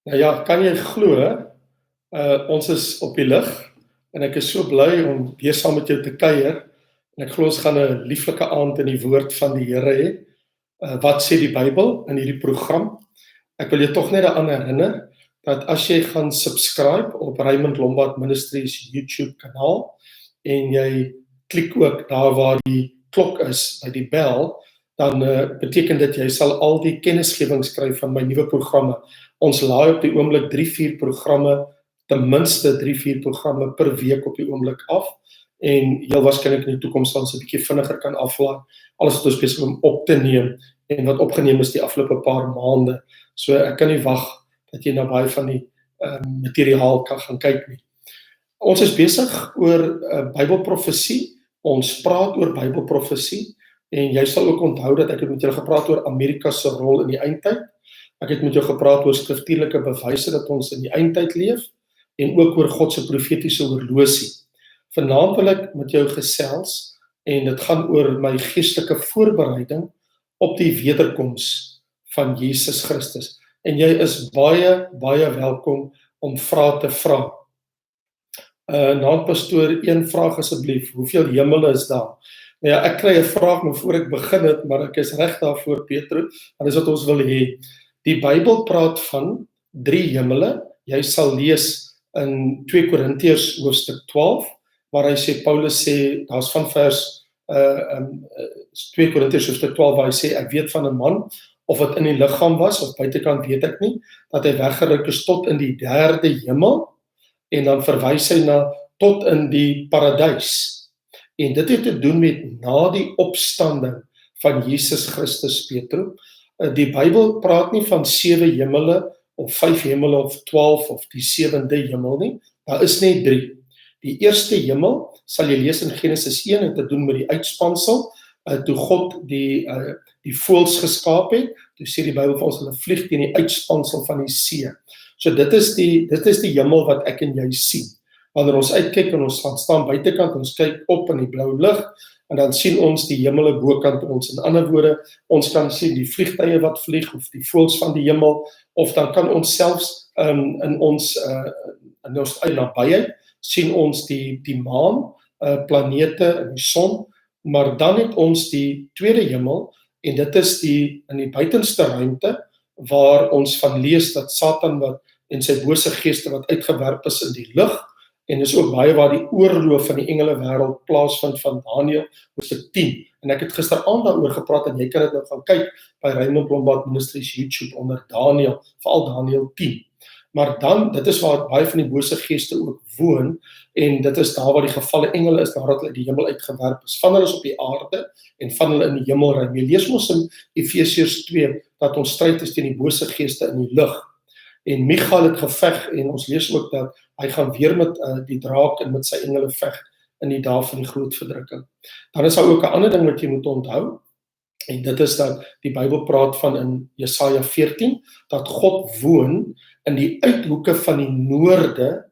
Nou ja, kan jy glo, ons is op die lig en ek is so bly om weer saam met jou te kuier en ek glo ons gaan 'n lieflike aand in die woord van die Here hê. Wat sê die Bybel in hierdie program? Ek wil jou tog net daaraan herinner dat as jy gaan subscribe op Raymond Lombard Ministries YouTube kanaal en jy klik ook daar waar die klok is, by die bel, dan beteken dit jy sal al die kennisgewings kry van my nuwe programme. Ons laai op die oomblik 3-4 programme, ten minste 3-4 programme per week op die oomblik af, en heel waarskynlik in die toekoms sal ons 'n bietjie vinniger kan aflaai, alles wat ons besig om op te neem, en wat opgeneem is die afgelope paar maande. So ek kan nie wag dat jy na baie van die materiaal kan gaan kyk nie. Ons is besig oor Bybelprofesie, ons praat oor Bybelprofesie, en jy sal ook onthou dat ek het met julle gepraat oor Amerika se rol in die eindtyd. Ek het met jou gepraat oor skriftuurlike bewyse dat ons in die eindtyd leef, en ook oor God se profetiese horlosie. Vanaand wil ek met jou gesels, en dit gaan oor my geestelike voorbereiding op die wederkoms van Jesus Christus. En jy is baie, baie welkom om vrae te vra. Naampastoor, een vraag asseblief, hoeveel hemele is daar? Nou ja, ek kry 'n vraag maar voor ek begin het, maar ek is reg daarvoor, Petrus, en dis wat ons wil hê. Die Bybel praat van 3 hemele. Jy sal lees in 2 Korintiërs hoofstuk 12, waar hy sê, Paulus sê, daar's van vers 2 Korintiërs hoofstuk 12, waar hy sê, ek weet van 'n man, of het in die liggaam was, of buitekant weet ek nie, dat hy weggeruk is tot in die 3de hemel, en dan verwys hy na tot in die paradys. En dit het te doen met na die opstanding van Jesus Christus, Petrus. Die Bybel praat nie van 7 hemele, of 5 hemele, of 12, of die 7de hemel nie. Daar is net 3. Die eerste hemel, sal jy lees in Genesis 1, het te doen met die uitspansel, toe God die voëls geskaap het, toe sê die Bybel vir ons, hulle vlieg teen die uitspansel van die see. So dit is die hemel wat ek en jy sien. Wanneer ons uitkyk en ons staan buitekant, ons kyk op in die blou lug, en dan sien ons die hemele bokant ons. In ander woorde, ons kan sien die vliegtye wat vlieg, of die voëls van die hemel, of dan kan ons selfs in ons eie nabyheid, sien ons die maan, planete en die son, maar dan het ons die tweede hemel, en dit is in die buitenste ruimte, waar ons van lees dat Satan en sy bose geeste wat uitgewerp is in die lug, en dis ook baie waar die oorlog van die engele wêreld plaasvind van Deel, hoofstuk 10. En ek het gisteraand daaroor gepraat, en jy kan dit nou gaan kyk by Raymond Lombard Ministries YouTube onder Deel, veral Deel 10. Maar dan, dit is waar baie van die bose geeste ook woon, en dit is daar waar die gevalle engele is, nadat hulle uit die hemel uitgewerp is. Van hulle is op die aarde, en van hulle in die hemelruim. Jy lees ons in Efesiërs 2, dat ons stryd is teen die bose geeste in die lug. En Michael het geveg, en ons lees ook dat hy gaan weer met die draak en met sy engele veg in die dae van die groot verdrukking. Dan is daar ook 'n ander ding wat jy moet onthou, en dit is dat die Bybel praat van in Jesaja 14, dat God woon in die uithoeke van die noorde,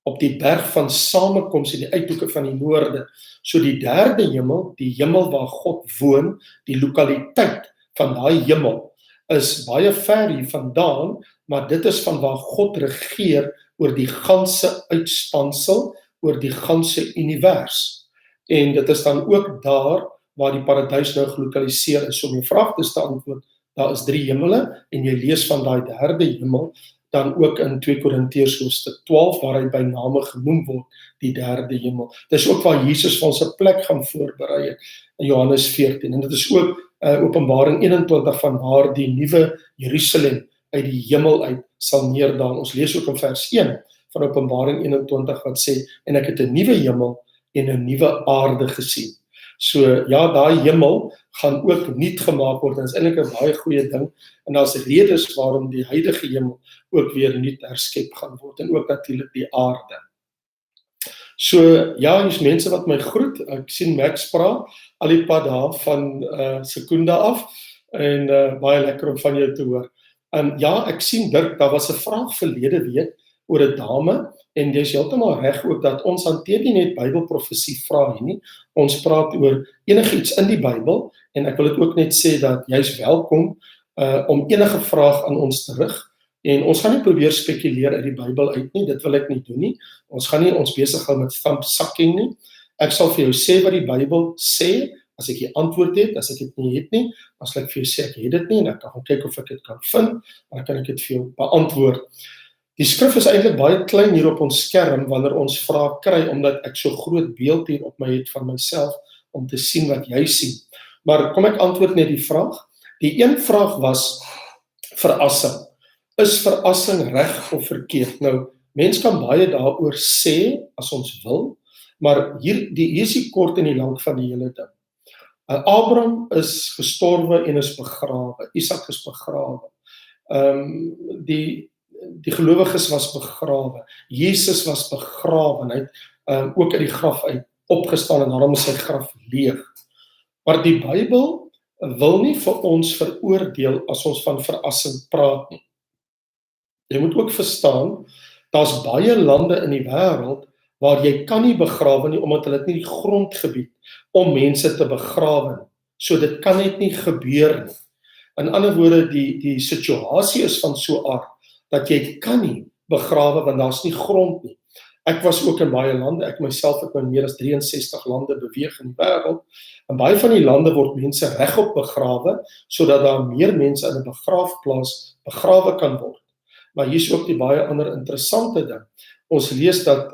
op die berg van samekoms in die uithoeke van die noorde. So die 3de hemel, die hemel waar God woon, die lokaliteit van daai hemel, is baie ver hier vandaan, maar dit is van waar God regeer oor die ganse uitspansel, oor die ganse univers. En dit is dan ook daar waar die paradys nou gelokaliseer is. So om jou vraag te antwoord, daar is 3 hemele, en jy lees van daai 3de hemel, dan ook in 2 Korintiërs hoofstuk 12, waar hy by name genoem word, die 3de hemel. Dis ook waar Jesus vir ons 'n plek gaan voorberei het, in Johannes 14, en dit is ook Openbaring 21, van waar die nuwe Jerusalem uit die hemel uit sal neerdaal. Ons lees ook in vers 1 van Openbaring 21 wat sê, en ek het 'n nuwe hemel en 'n nuwe aarde gesien. So ja, daai hemel gaan ook nuut gemaak word, en is eintlik 'n baie goeie ding, en daar's redes waarom die huidige hemel ook weer nuut herskep gaan word, en ook natuurlik die aarde. So ja, hier's mense wat my groet, ek sien Max praat, al die pad daar van Sekunda af, en baie lekker om van jou te hoor. Ja, ek sien Dirk, daar was 'n vraag verlede week oor 'n dame, en dis heeltemal reg ook dat ons hanteer nie net Bybelprofesie vrae nie, ons praat oor enigiets in die Bybel, en ek wil dit ook net sê dat jy's welkom om enige vraag aan ons te rig. En ons gaan nie probeer spekuleer uit die Bybel uit nie, dit wil ek nie doen nie. Ons gaan nie ons besig hou met thumb sucking nie. Ek sal vir jou sê wat die Bybel sê, as ek die antwoord het, as ek dit nie het nie, dan sal ek vir jou sê ek het dit nie, en ek kan gaan kyk of ek dit kan vind, dan kan ek dit vir jou beantwoord. Die skrif is eintlik baie klein hier op ons skerm, wanneer ons vrae kry, omdat ek so groot beeld hier op my het van myself, om te sien wat jy sien. Maar kom ek antwoord net die vraag. Die een vraag was verrassing. Is verrassing reg of verkeerd? Nou, mens kan baie daaroor sê, as ons wil, maar hier is die kort en die lank van die hele ding. Abraham is gestorwe en is begrawe. Isak is begrawe. Die gelowiges was begrawe. Jesus was begrawe. Hy het ook uit die graf uit opgestaan en daarom is sy graf leeg. Maar die Bybel wil nie vir ons veroordeel as ons van verrassing praat nie. Jy moet ook verstaan, daar's baie lande in die wêreld waar jy kan nie begrawe nie, omdat hulle het nie die grondgebied om mense te begrawe nie. So dit kan net nie gebeur nie. In ander woorde, die situasie is van so 'n aard, dat jy kan nie begrawe, want daar's nie grond nie. Ek was ook in baie lande, ek myself het in meer as 63 lande beweeg in die wêreld, en baie van die lande word mense regop begrawe, sodat daar meer mense in 'n begraafplaas begrawe kan word. Maar hier is ook die baie ander interessante ding. Ons lees dat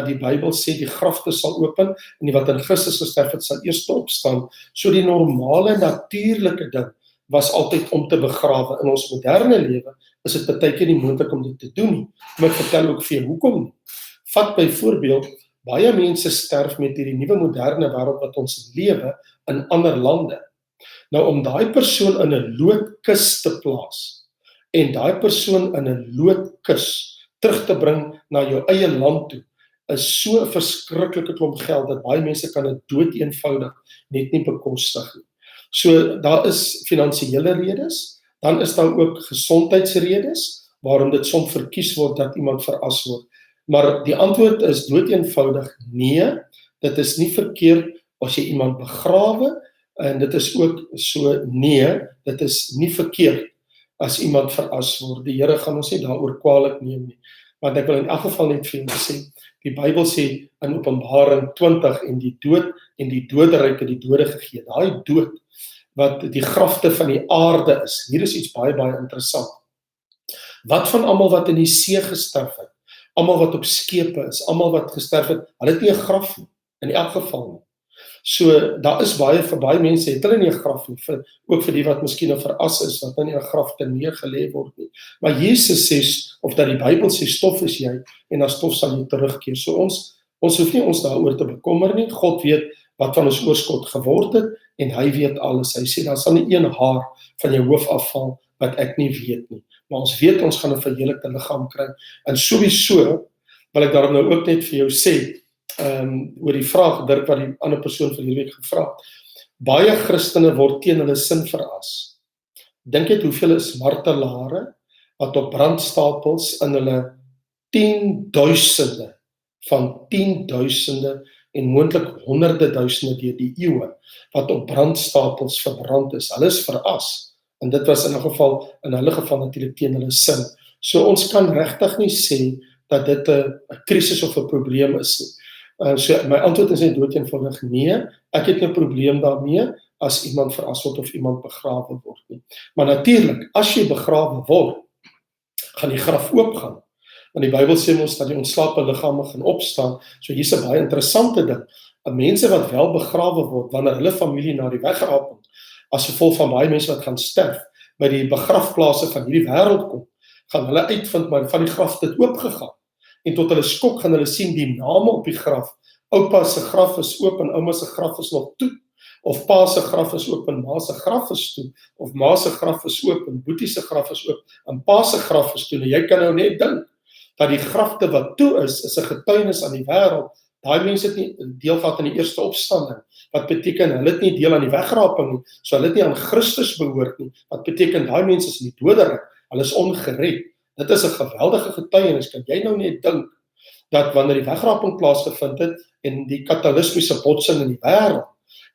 die Bybel sê die grafte sal open, en die wat in Christus gesterf het sal eers opstaan. So die normale, natuurlike ding was altyd om te begrawe. In ons moderne lewe is dit baie keer nie moontlik om dit te doen nie. Maar ek vertel ook vir jou hoekom nie. Vat byvoorbeeld, baie mense sterf met hierdie nuwe moderne wêreld wat ons lewe in ander lande. Nou om daai persoon in 'n loodkus te plaas, en daai persoon in 'n loodkus terug te bring na jou eie land toe, is so 'n verskriklike klomp geld, dat baie mense kan dit dood eenvoudig net nie bekostig nie. So daar is finansiële redes, dan is daar ook gesondheidsredes, waarom dit soms verkies word dat iemand veras word. Maar die antwoord is dood eenvoudig nee, dit is nie verkeerd as jy iemand begrawe, en dit is ook so nee, dit is nie verkeerd as iemand veras word. Die Here gaan ons nie daaroor kwaadlik neem nie. Maar ek wil in elk geval net vir julle sê, die Bybel sê in Openbaring 20, en die dood en die doderyk het die dode gegee. Daai dood wat die grafte van die aarde is. Hier is iets baie interessant. Wat van almal wat in die see gesterf het? Almal wat op skepe is, almal wat gesterf het, hulle het nie 'n graf nie, in elk geval nie. So, daar is vir baie mense, het hulle nie 'n graf nie, ook vir die wat miskien 'n veras is, wat nie 'n graf te neergelê word nie. Maar Jesus sê, of dat die Bybel sê, stof is jy, en na stof sal jy terugkeer. So ons hoef nie ons daaroor te bekommer nie. God weet wat van ons oorskot geword het, en hy weet alles. Hy sê, daar sal nie een haar van jou hoof afval, wat ek nie weet nie. Maar ons weet, ons gaan 'n verheerlikte liggaam kry. En sowieso, wil ek daarom nou ook net vir jou sê, oor die vraag, Dirk, wat die ander persoon van hierdie week gevra het. Baie Christene word teen hulle sin veras. Dink net hoeveel is martelare, wat op brandstapels in hulle 10.000e, van 10.000e, en moontlik honderde duisende deur die eeue, wat op brandstapels verbrand is. Hulle is veras, en dit was in 'n geval, in hulle geval natuurlik teen hulle sin. So ons kan regtig nie sê, dat dit 'n krisis of 'n probleem is nie. So my antwoord is net dood eenvoudig nee, ek het 'n probleem daarmee, as iemand veras word of iemand begrawe word nie. Maar natuurlik, as jy begrawe word, gaan die graf oopgaan. Want die Bybel sê ons dat die ontslape liggame gaan opstaan. So hier's 'n baie interessante ding. Mense wat wel begrawe word, wanneer hulle familie na die wegraping, as gevolg van baie mense wat gaan sterf, by die begrafplase van hierdie wêreld kom, gaan hulle uitvind, maar van die graf het oopgegaan. En tot hulle skok gaan hulle sien die name op die graf. Oupa se graf is oop en ouma se graf is nog toe. Of pa se graf is oop en ma se graf is toe. Of ma se graf is oop en boetie se graf is oop en pa se graf is toe. En jy kan nou net dink dat die grafte wat toe is 'n getuienis aan die wêreld. Daai mense het nie deel gehad aan die eerste opstanding. Wat beteken hulle het nie deel aan die wegraping nie. So hulle het nie aan Christus behoort nie. Wat beteken daai mense is in die doderyk. Hulle is ongered. Dit is 'n geweldige getuienis. Kan jy nou net dink dat wanneer die wegraping plaasgevind het en die katalismiese botsing in die wêreld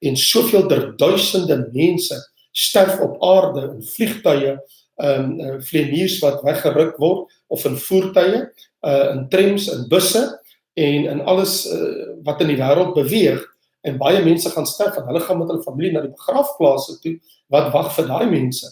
en soveel duisende mense sterf op aarde in vliegtuie vleeniers wat weggeruk word, of in voertuie, in trams, in busse, en in alles wat in die wêreld beweeg, en baie mense gaan sterf, en hulle gaan met hulle familie na die begrafplase toe, wat wag vir daai mense.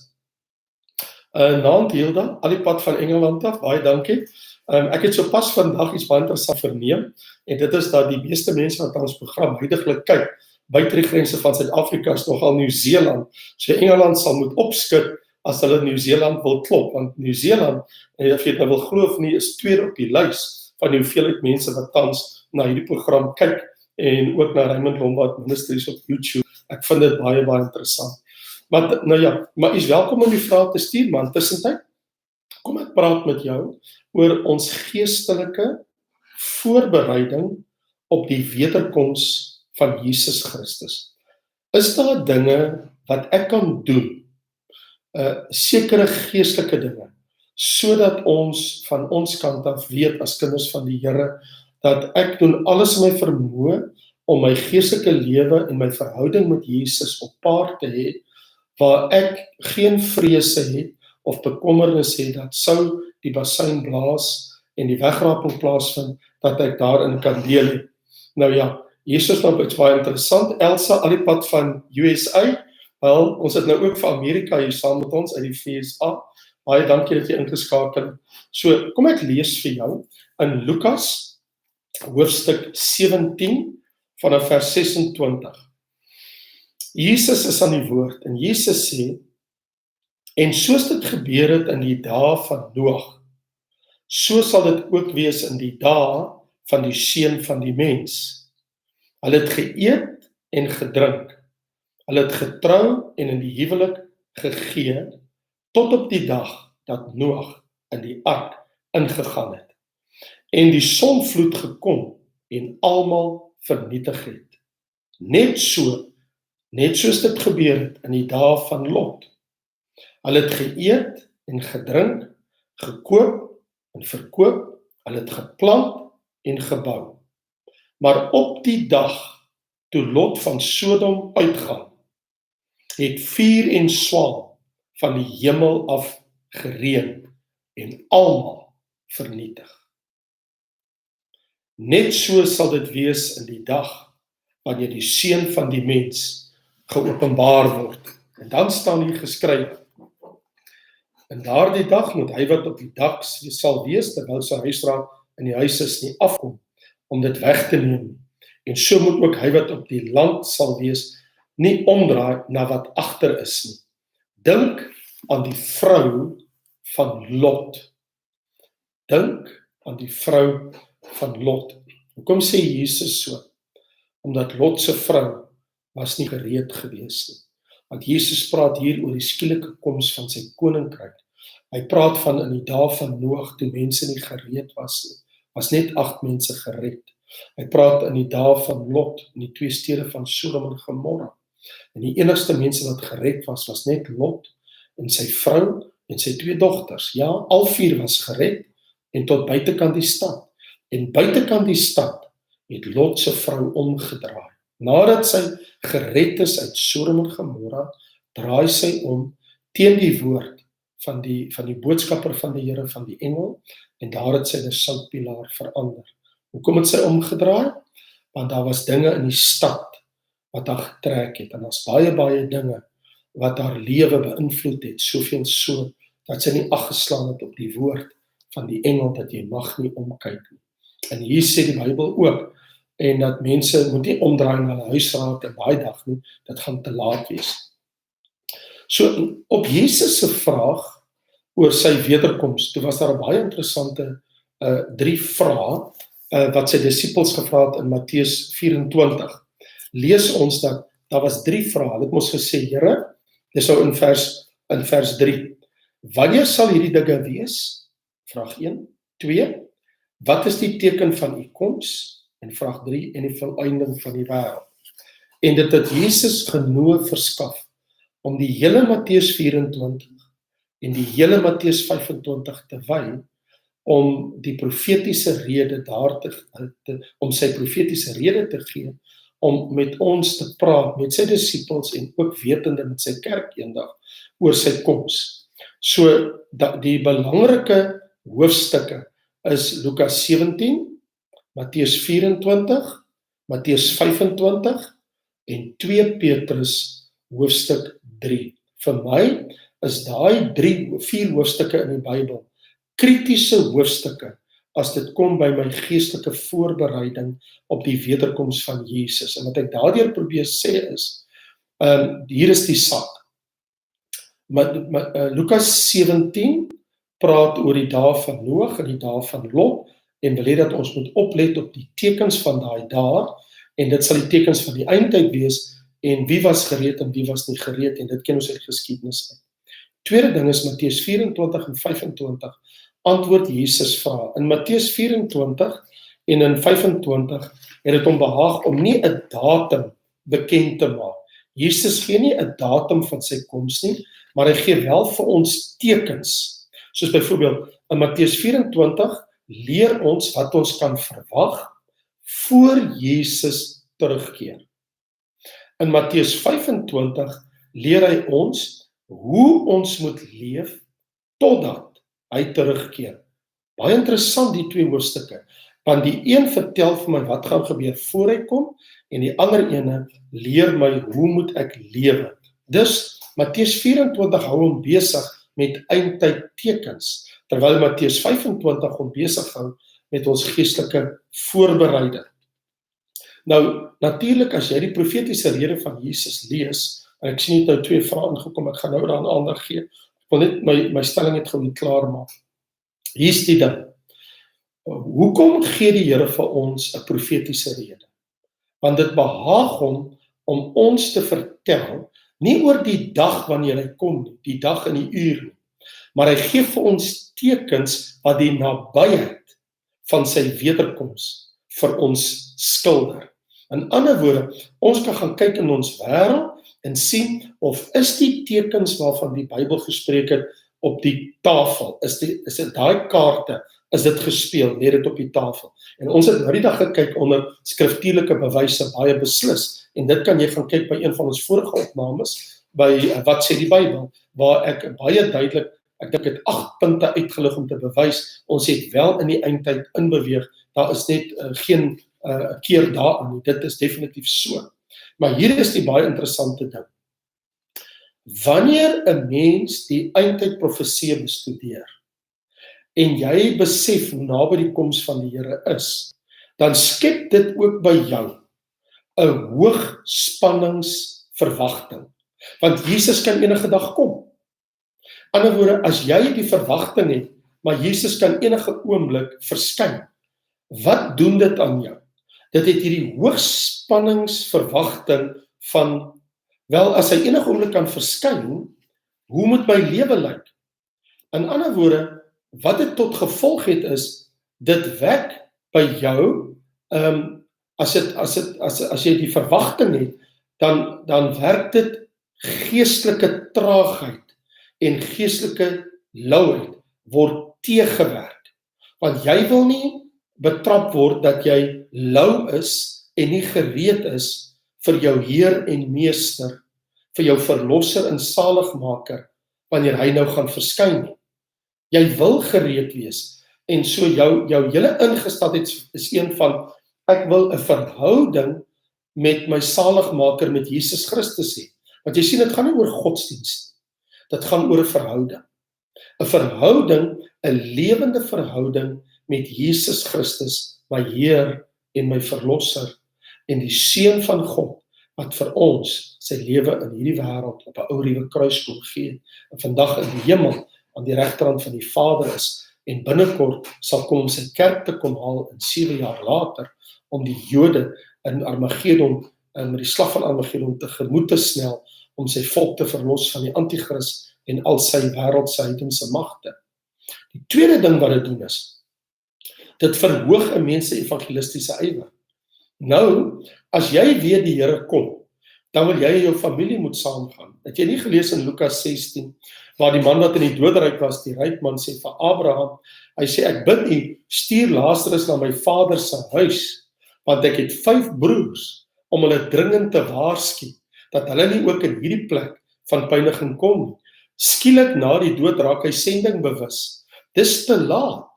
Naand Hilda, al die pad van Engeland af, baie dankie. Ek het sopas vandag iets baie interessant verneem, en dit is dat die meeste mense wat ons program huidiglik kyk, buite die grense van Suid-Afrika is nogal Nieu-Seeland, so Engeland sal moet opskud as hulle Nieu-Seeland wil klop, want Nieu-Seeland, of jy dit wil glo of nie, is tweede op die lys van die hoeveelheid mense wat tans na hierdie program kyk, en ook na Raymond Lombard Ministries op YouTube. Ek vind dit baie, baie interessant. Maar, nou ja, maar jy is welkom om die vraag te stuur, maar intussentyd, kom ek praat met jou oor ons geestelike voorbereiding op die wederkoms van Jesus Christus. Is daar dinge wat ek kan doen, sekere geestelike dinge, sodat ons van ons kant af weet as kinders van die Here, dat ek doen alles in my vermoë om my geestelike lewe en my verhouding met Jesus op paart te hê, waar ek geen vrese het of bekommernis het dat sou die basuin blaas en die wegraping plaasvind, dat ek daarin kan deel het. Nou ja, Jesus nou iets baie interessant, Elsa, al die pad van USA, wel, ons het nou ook van Amerika hier saam met ons uit die VSA, baie dankie dat jy ingeskakel het. So, kom ek lees vir jou, in Lukas, hoofstuk 17, vanaf vers 26. Jesus is aan die woord, en Jesus sê, en soos dit gebeur het in die dae van Noag, so sal dit ook wees in die dae van die seun van die mens. Hulle het geëet en gedrink, hulle het getrou en in die huwelik gegee, tot op die dag dat Noag in die ark ingegaan het, en die sonvloed gekom en almal vernietig het. Net soos dit gebeur het in die dae van Lot. Hulle het geëet en gedrink, gekoop en verkoop, hulle het geplant en gebou. Maar op die dag, toe Lot van Sodom uitgaan, het vuur en swaal van die hemel af gereën en almal vernietig. Net so sal dit wees in die dag, wanneer die seun van die mens geopenbaar word. En dan staan hier geskryf, in daardie dag moet hy wat op die dak sal wees, terwyl sy huisraad in die huis is nie afkom, om dit weg te neem. En so moet ook hy wat op die land sal wees, nie omdraai na wat agter is nie. Dink aan die vrou van Lot. Dink aan die vrou van Lot. Hoekom sê Jesus so? Omdat Lot se vrou was nie gereed gewees nie. Want Jesus praat hier oor die skielike koms van sy koninkryk. Hy praat van in die dae van Noag, toe mense nie gereed was nie. Was net 8 mense gered. Hy praat in die dae van Lot, in die 2 stede van Sodom en Gomorra. En die enigste mense wat gered was net Lot en sy vrou en sy 2 dogters. Ja, al 4 was gered en tot buitekant die stad. En buitekant die stad het Lot se vrou omgedraai. Nadat sy gered is uit Sodom en Gomorra, draai sy om teen die woord van die boodskapper van die Here, van die engel, en daar het sy 'n soutpilaar verander. Hoekom het sy omgedraai? Want daar was dinge in die stad wat haar getrek het, en daar's baie dinge wat haar lewe beïnvloed het, soveel so, dat sy nie ag geslaan het op die woord van die engel, dat jy mag nie omkyk nie. En hier sê die Bybel ook, en dat mense moet nie omdraai na hulle huisraad in daai dag nie, dit gaan te laat wees. So, op Jesus se vraag oor sy wederkoms, toe was daar 'n baie interessante 3 vrae wat sy disippels gevra het in Matteus 24. Lees ons dat daar was 3 vrae. Hulle het mos gesê, Here, dis nou in vers 3. Wanneer sal hierdie dinge wees? Vraag 1. 2. Wat is die teken van u koms? En vraag 3, en die volëinding van die wêreld. En dit het Jesus genoeg verskaf om die hele Matteus 24 en die hele Matteus 25 te wy, om die profetiese rede om sy profetiese rede te gee, om met ons te praat, met sy disippels en ook wetende met sy kerk eendag oor sy koms. So die belangrike hoofstukke is Lukas 17, Matteus 24, Matteus 25 en 2 Petrus hoofstuk 3. Vir my is daai 4 hoofstukke in die Bybel kritiese hoofstukke as dit kom by my geestelike voorbereiding op die wederkoms van Jesus. En wat ek daardeur probeer sê is, hier is die saak. Lukas 17 praat oor die dae van Noag en die dae van Lot, en wil hê dat ons moet oplet op die tekens van daai dae, en dit sal die tekens van die eindtyd wees, en wie was gereed en wie was nie gereed, en dit ken ons uit geskiedenis uit. Tweede ding is Matteus 24 en 25, antwoord Jesus vra. In Matteus 24 en in 25 het dit hom behaag om nie 'n datum bekend te maak. Jesus gee nie 'n datum van sy koms nie, maar hy gee wel vir ons tekens. Soos byvoorbeeld in Matteus 24 leer ons wat ons kan verwag voor Jesus terugkeer. In Matteus 25 leer hy ons hoe ons moet leef totdat hy terugkeer. Baie interessant die 2 hoofstukke, want die een vertel vir my wat gaan gebeur voor hy kom, en die ander ene leer my hoe moet ek lewe. Dus Matteus 24 hou hom besig met eindtyd tekens, terwyl Matteus 25 hom besig hou met ons geestelike voorbereiding. Nou, natuurlik as jy die profetiese rede van Jesus lees, en ek sien net nou 2 vrae ingekom, ek gaan nou daaraan aandag gee, ek wil net my stelling net gou klaar maak. Hier is die ding. Hoekom gee die Here vir ons 'n profetiese rede? Want dit behaag hom om ons te vertel, nie oor die dag wanneer hy kom nie, die dag en die uur nie, maar hy gee vir ons tekens wat die nabyheid van sy wederkoms vir ons skilder. In ander woorde, ons kan gaan kyk in ons wêreld en sien of is die tekens waarvan die Bybel gespreek het op die tafel, is dit daai kaarte, is dit gespeel, lê dit op die tafel. En ons het nou die dag gekyk onder skriftuurlike bewyse baie beslis, en dit kan jy gaan kyk by een van ons vorige opnames, by wat sê die Bybel, waar ek baie duidelik, ek dink het 8 punte uitgelig om te bewys, ons het wel in die eindtyd inbeweeg, daar is net geen keer daaraan nie, dit is definitief so. Maar hier is die baie interessante ding. Wanneer 'n mens die eindtyd profeseë bestudeer, en jy besef hoe naby die koms van die Here is, dan skep dit ook by jou 'n hoogspanningsverwagting. Want Jesus kan enige dag kom. In ander woorde, as jy die verwagting het, maar Jesus kan enige oomblik verskyn, wat doen dit aan jou? Dit het hierdie hoogspanningsverwagting van, wel, as hy enige oomblik kan verskyn, hoe moet my lewe lyk? In ander woorde, wat dit tot gevolg het is, dit wek by jou, as jy die verwagting het, dan werk dit geestelike traagheid en geestelike lauheid word teëgewerk. Want jy wil nie betrap word dat jy lou is en nie gereed is vir jou Heer en Meester, vir jou verlosser en saligmaker, wanneer hy nou gaan verskyn nie. Jy wil gereed wees, en so jou hele ingesteldheid is een van, ek wil 'n verhouding met my saligmaker, met Jesus Christus hê. Want jy sien, dit gaan nie oor godsdienst, dit gaan oor 'n verhouding. 'n Verhouding, 'n lewende verhouding met Jesus Christus, my Heer en my verlosser, en die Seun van God, wat vir ons sy lewe in hierdie wêreld op 'n ou ruwe kruis kom gee, en vandag in die hemel aan die regterhand van die Vader is, en binnekort sal kom om sy kerk te kom haal in 7 jaar later, om die Jode in Armageddon, met die slag van Armageddon tegemoet te snel, om sy volk te verlos van die Antichrist en al sy wêreldse heidense magte. Die tweede ding wat dit doen is, dit verhoog 'n mens se evangelistiese ywer. Nou, as jy weet die Here kom, dan wil jy en jou familie moet saamgaan. Het jy nie gelees in Lukas 16, waar die man wat in die doderyk was, die ryk man, sê vir Abraham, hy sê, ek bid u, stuur Lazarus na my vader se huis, want ek het 5 broers, om hulle dringend te waarsku, dat hulle nie ook in hierdie plek van pyniging kom nie. Skielik na die dood raak hy sendingbewus. Dis te laat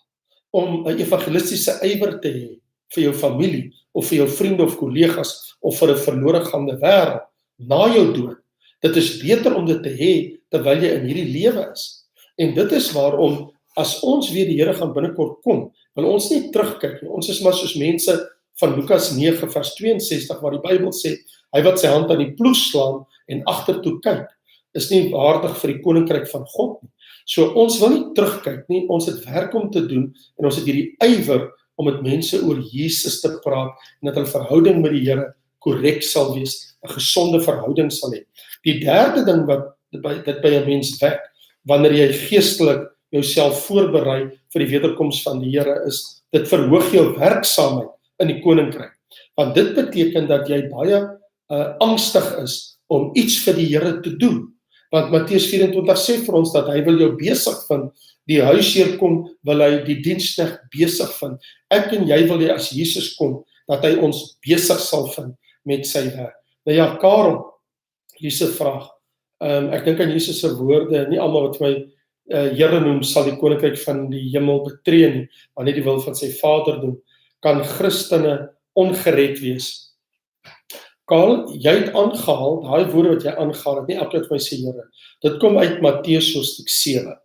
om 'n evangelistiese ywer te hê vir jou familie, of vir jou vriende of kollegas, of vir 'n verlore gaande wêreld, na jou dood. Dit is beter om dit te hê, terwyl jy in hierdie lewe is. En dit is waarom, as ons weer die Here gaan binnekort kom, wil ons nie terugkyk nie. Ons is maar soos mense van Lukas 9 vers 62, waar die Bybel sê, hy wat sy hand aan die ploeg slaan en agtertoe kyk, is nie waardig vir die koninkryk van God nie. So ons wil nie terugkyk nie, ons het werk om te doen, en ons het hierdie ywer om met mense oor Jesus te praat, en dat hulle verhouding met die Here korrek sal wees, 'n gesonde verhouding sal hê. Die derde ding wat dit by 'n mens wek, wanneer jy geestelik jouself voorberei vir die wederkoms van die Here, is dit verhoog jou werksaamheid in die koninkryk. Want dit beteken dat jy baie angstig is om iets vir die Here te doen. Want Matteus 24 sê vir ons dat hy wil jou besig vind. Die huisheer kom, wil hy die diensknegt besig vind. Ek en jy wil hê as Jesus kom, dat hy ons besig sal vind met sy werk. Nou ja, Karel, hier's 'n vraag. Ek dink aan Jesus se woorde, nie almal wat my Here noem, sal die koninkryk van die hemel betree nie, maar net die wil van sy Vader doen. Kan Christene ongered wees? Karel, jy het aangehaal, daai woorde wat jy aangehaal het, nie elke wat my sê Here. Dit kom uit Matteus hoofstuk 7.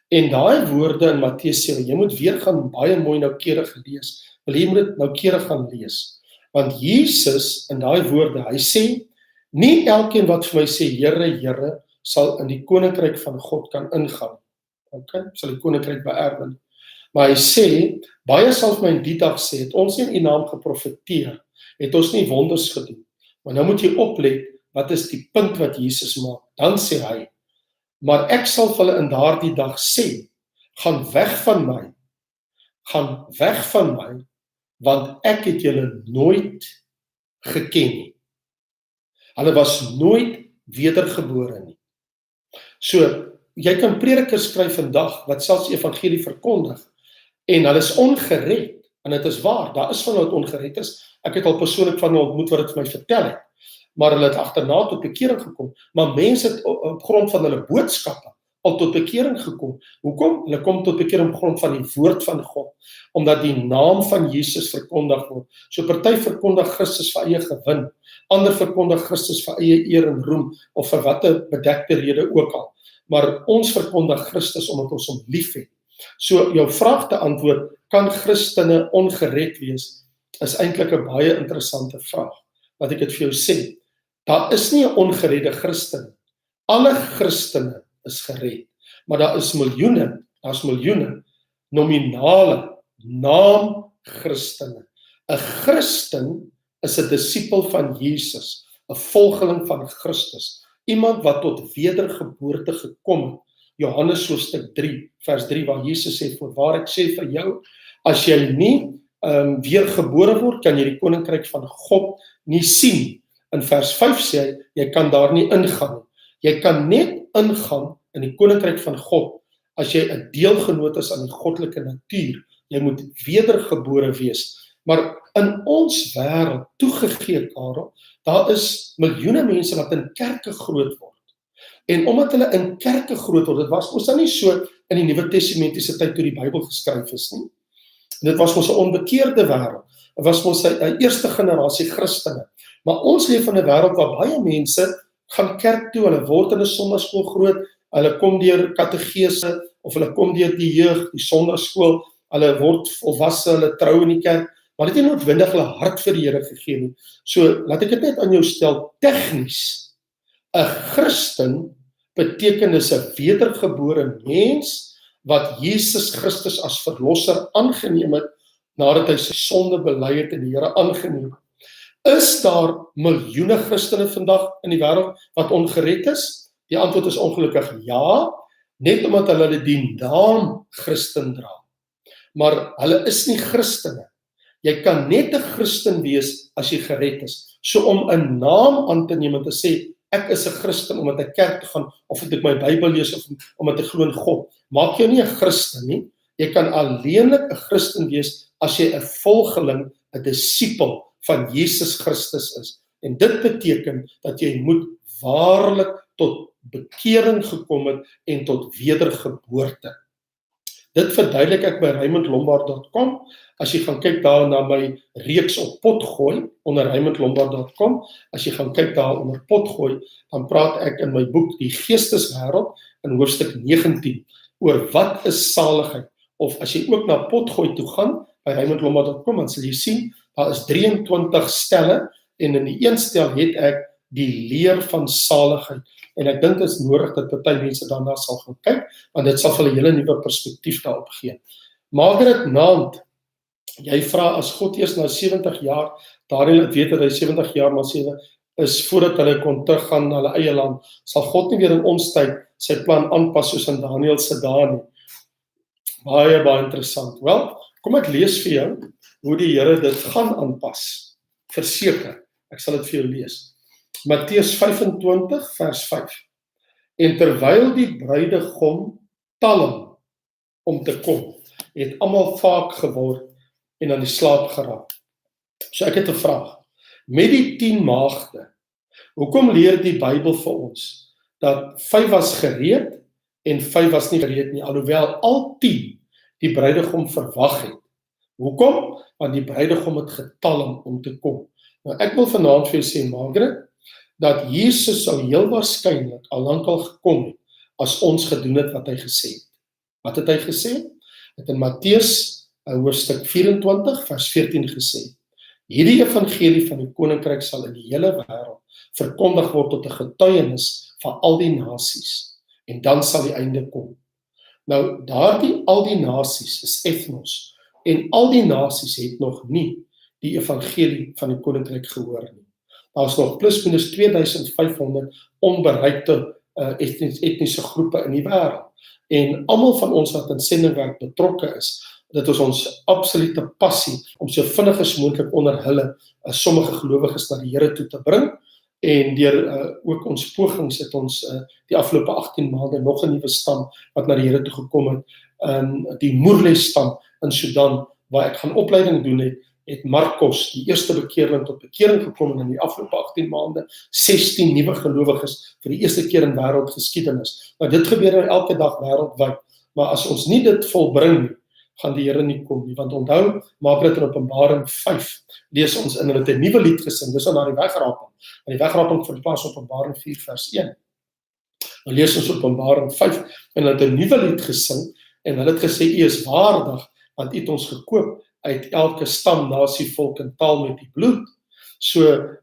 En daai woorde in Matteus 7, jy moet weer gaan baie mooi noukeurig lees. Jy moet dit noukeurig gaan lees. Want Jesus in daai woorde, hy sê, nie elkeen wat vir my sê Here, Here, sal in die koninkryk van God kan ingaan. Okay? Sal die koninkryk beerwe. Maar hy sê, baie sal vir my in die dag sê, het ons nie in U naam geprofeteer, het ons nie wonders gedoen. Maar nou moet jy oplet, wat is die punt wat Jesus maak? Dan sê hy, maar ek sal vir hulle in daardie dag sê, gaan weg van my, want ek het julle nooit geken nie. Hulle was nooit wedergebore nie. So, jy kan predikers skryf vandag, wat selfs die evangelie verkondig, en hulle is ongered, en dit is waar, daar is van hulle wat ongered is. Ek het al persoonlik van hulle ontmoet wat dit vir my vertel het, maar hulle het agterna tot bekering gekom, maar mense het op grond van hulle boodskappe al tot bekering gekom. Hoekom? Hulle kom tot bekering op grond van die woord van God, omdat die naam van Jesus verkondig word. So party verkondig Christus vir eie gewin, ander verkondig Christus vir eie eer en roem, of vir watter bedekte rede ook al. Maar ons verkondig Christus omdat ons hom liefhet. So jou vraag te antwoord, kan Christene ongered wees, is eintlik 'n baie interessante vraag. Wat ek dit vir jou sê, daar is nie 'n ongeredde Christen. Alle Christene is gered, maar daar's miljoene nominale naam Christene. 'n Christen is 'n disipel van Jesus, 'n volgeling van Christus, iemand wat tot wedergeboorte gekom het. Johannes hoofstuk 3 vers 3, waar Jesus sê, voorwaar ek sê vir jou, as jy nie weergebore word, kan jy die koninkryk van God nie sien. In vers 5 sê hy, jy kan daar nie ingaan. Jy kan net ingaan in die koninkryk van God, as jy 'n deelgenoot is aan die goddelike natuur. Jy moet wedergebore wees. Maar in ons wêreld, toegegee Karel, daar is miljoene mense wat in kerke groot word. En omdat hulle in kerke groot word, dit was ons dan nie so in die Nuwe Testamentiese tyd toe die Bybel geskryf is nie. Dit was ons 'n onbekeerde wêreld. Dit was ons 'n eerste generasie Christene. Maar ons leef in 'n wêreld waar baie mense gaan kerk toe, hulle word in 'n sonnaskool groot, hulle kom deur kategese, of hulle kom deur die jeug, die sonnaskool, hulle word volwasse, hulle trou in die kerk, maar dit het nie noodwendig hulle hart vir die Here gegee nie. So, laat ek dit net aan jou stel, tegnies, 'n Christen beteken is 'n wedergebore mens, wat Jesus Christus as verlosser aangeneem het, nadat hy sy sonde bely het en die Here aangeneem het. Is daar miljoene Christene vandag in die wêreld wat ongered is? Die antwoord is ongelukkig ja, net omdat hulle die naam Christen dra. Maar hulle is nie Christene. Jy kan net 'n Christen wees as jy gered is. So om 'n naam aan te neem en te sê, ek is 'n Christen omdat ek kerk toe gaan, of ek my Bybel lees, of omdat ek glo in God, maak jou nie 'n Christen nie. Jy kan alleenlik 'n Christen wees as jy 'n volgeling, 'n disipel van Jesus Christus is. En dit beteken dat jy moet waarlik tot bekering gekom het en tot wedergeboorte. Dit verduidelik ek by raymondlombard.com. As jy gaan kyk daar na my reeks op potgooi, onder raymondlombard.com, as jy gaan kyk daar onder potgooi, dan praat ek in my boek Die Geesteswêreld in hoofstuk 19 oor wat is saligheid, of as jy ook na potgooi toe gaan, by raymondlombard.com, dan sal jy sien, daar is 23 stelle, en in die een stel het ek die leer van saligheid, en ek dink dit is nodig dat baie mense daarna sal gaan kyk, want dit sal vir 'n hele nuwe perspektief daarop gee. Margaret Naand, jy vra as God eers na 70 jaar, Daniel het weet dat hy 70 jaar maar 7 is voordat hulle kon teruggaan na hulle eie land, sal God nie weer in ons tyd sy plan aanpas soos in Daniel se dae nie. Baie interessant. Wel, kom ek lees vir jou hoe die Here dit gaan aanpas. Verseker, ek sal dit vir jou lees. Matteus 25 vers 5. En terwyl die bruidegom talm om te kom, het almal vaak geword en aan die slaap geraak. So ek het 'n vraag. Met die 10 maagde, hoekom leer die Bybel vir ons dat 5 was gereed en 5 was nie gereed nie, alhoewel al 10 die bruidegom verwag het? Hoekom? Want die bruidegom het getalm om te kom. Nou ek wil vanaand vir jou sê, Margaret, dat Jesus sou heel waarskynlik al lankal gekom het as ons gedoen het wat hy gesê het. Wat het hy gesê? Het in Matteus hoofstuk 24 vers 14 gesê: Hierdie evangelie van die koninkryk sal in die hele wêreld verkondig word tot 'n getuienis van al die nasies, en dan sal die einde kom. Nou, daardie al die nasies is ethnos, en al die nasies het nog nie die evangelie van die koninkryk gehoor nie. Daar is nog plus minus 2500 onbereikte etniese groepe in die wêreld. En almal van ons wat in sendingwerk betrokke is, dit is ons absolute passie om so vinnig as moontlik onder hulle sommige gelowiges na die Here toe te bring. En deur ook ons pogings het ons die afgelope 18 maande nog 'n nuwe stam wat na die Here toe gekom het, die Moerle stam in Sudan, waar ek gaan opleiding doen het Markos, die eerste bekeerling tot bekering gekom, en in die afgelope 18 maande 16 nuwe gelowiges vir die eerste keer in wêreldgeskiedenis. Nou dit gebeur elke dag wêreldwyd, maar as ons nie dit volbring nie, gaan die Here nie kom nie, want onthou, Margaret in Openbaring 5, lees ons in, hulle het 'n nuwe lied gesing, dis na die wegraping, en die wegraping vind plaas op Openbaring 4 vers 1. Dan lees ons Openbaring 5, en hulle het 'n nuwe lied gesing, en hulle het gesê, U is waardig, want U het ons gekoop uit elke stam, nasie, volk en taal met die bloed. So,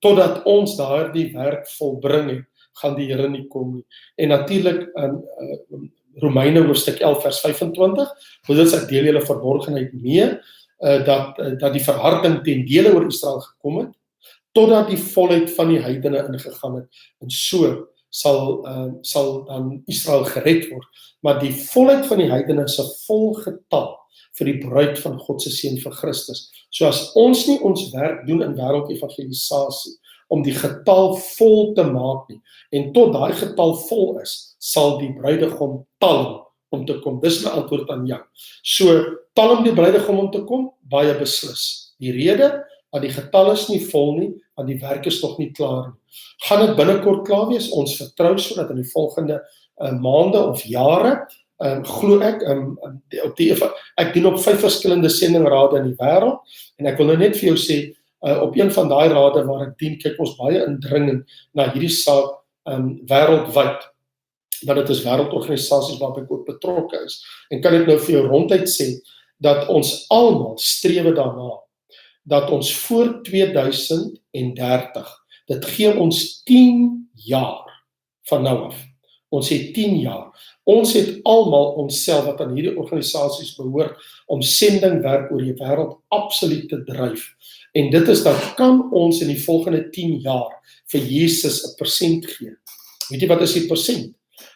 totdat ons daardie werk volbring het, gaan die Here nie kom nie. En natuurlik, Romeine hoofstuk 11 vers 25, want dit deel julle verborgenheid mee, dat die verharding ten dele oor Israel gekom het, totdat die volheid van die heidene ingegaan het, en so sal dan Israel gered word. Maar die volheid van die heidene is 'n volgetal vir die bruid van God se seun vir Christus. So as ons nie ons werk doen in wêreldevangelisasie om die getal vol te maak nie, en tot daai getal vol is, sal die bruidegom talm om te kom. Dis my antwoord aan jou. So, talm die bruidegom om te kom? Baie beslis. Die rede, want die getal is nie vol nie, want die werk is nog nie klaar nie. Gaan dit binnekort klaar wees? Ons vertrou sodat in die volgende maande of jare, glo ek, ek dien op 5 verskillende sendingrade in die wêreld, en ek wil nou net vir jou sê, op een van daai rade waar ek dien, kyk ons baie indringend na hierdie saak wêreldwyd, want dit is wêreldorganisasies waarby ek ook betrokke is, en kan ek nou vir jou ronduit sê, dat ons almal strewe daarna, dat ons voor 2030, dit gee ons 10 jaar van nou af, ons het 10 jaar, ons het almal onsself wat aan hierdie organisasies behoort, om sendingwerk oor die wêreld absoluut te dryf, en dit is dat kan ons in die volgende 10 jaar vir Jesus 'n persent gee. Weet jy wat is die persent?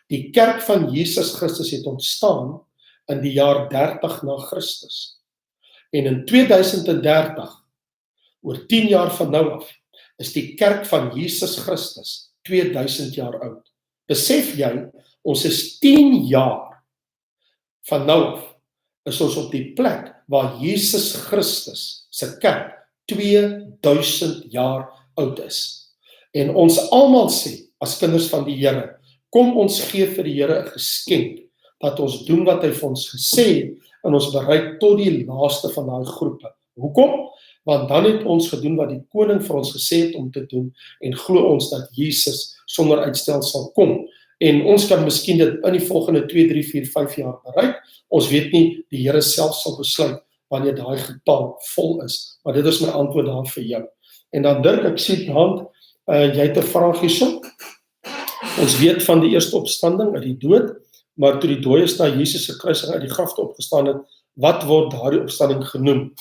Die kerk van Jesus Christus het ontstaan in die jaar 30 na Christus. En in 2030, oor 10 jaar van nou af, is die kerk van Jesus Christus 2000 jaar oud. Besef jy, ons is 10 jaar van nou af, is ons op die plek waar Jesus Christus se kerk 2000 jaar oud is. En ons almal sê, as kinders van die Here. Kom ons gee vir die Here 'n geskenk, dat ons doen wat hy vir ons gesê het, en ons bereik tot die laaste van daai groepe. Hoekom? Want dan het ons gedoen wat die koning vir ons gesê het om te doen, en glo ons dat Jesus sonder uitstel sal kom. En ons kan miskien dit in die volgende 2, 3, 4, 5 jaar bereik. Ons weet nie, die Here self sal besluit wanneer daai getal vol is. Maar dit is my antwoord daar vir jou. En dan Dirk, ek sien die hand, jy het 'n vraag hierso. Ons weet van die eerste opstanding uit die dood, maar toe die dooies na Jesus se kruising uit die graf opgestaan het, wat word daardie opstanding genoem?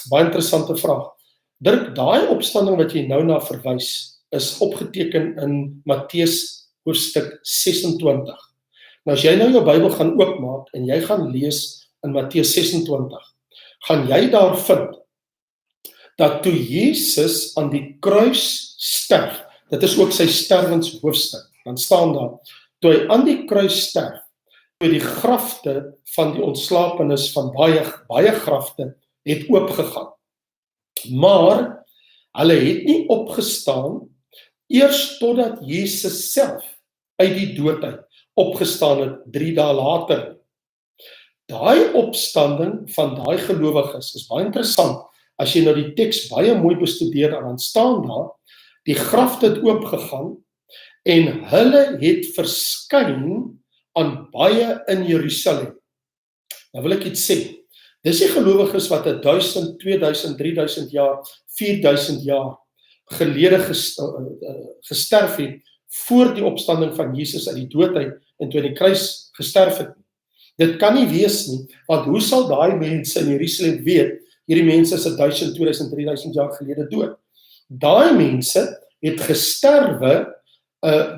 Baie interessante vraag. Dirk, daai opstanding wat jy nou na verwys, is opgeteken in Matteus hoofstuk 26. Nou as jy nou jou Bybel gaan oopmaak en jy gaan lees in Matteus 26, gaan jy daar vind dat toe Jesus aan die kruis sterf, dit is ook sy sterwenshoofstuk, dan staan daar, toe hy aan die kruis sterf, toe die grafte van die ontslapenis van baie grafte het oopgegaan. Maar hulle het nie opgestaan eers totdat Jesus self uit die dood uit opgestaan het 3 dae later. Daai opstanding van daai gelowiges is baie interessant. As jy nou die teks baie mooi bestudeer, dan staan daar, die grafte het oopgegaan en hulle het verskyn aan baie in Jerusalem. Nou wil ek iets sê. Dis die gelowiges wat 1000, 2000, 3000 jaar, 4000 jaar gelede gesterf het voor die opstanding van Jesus uit die dood uit en toe die kruis gesterf het. Dit kan nie wees nie, want hoe sal daai mense in Jerusalem weet, hierdie mense is 1000, 2000, 3000 jaar gelede dood? Daai mense het gesterwe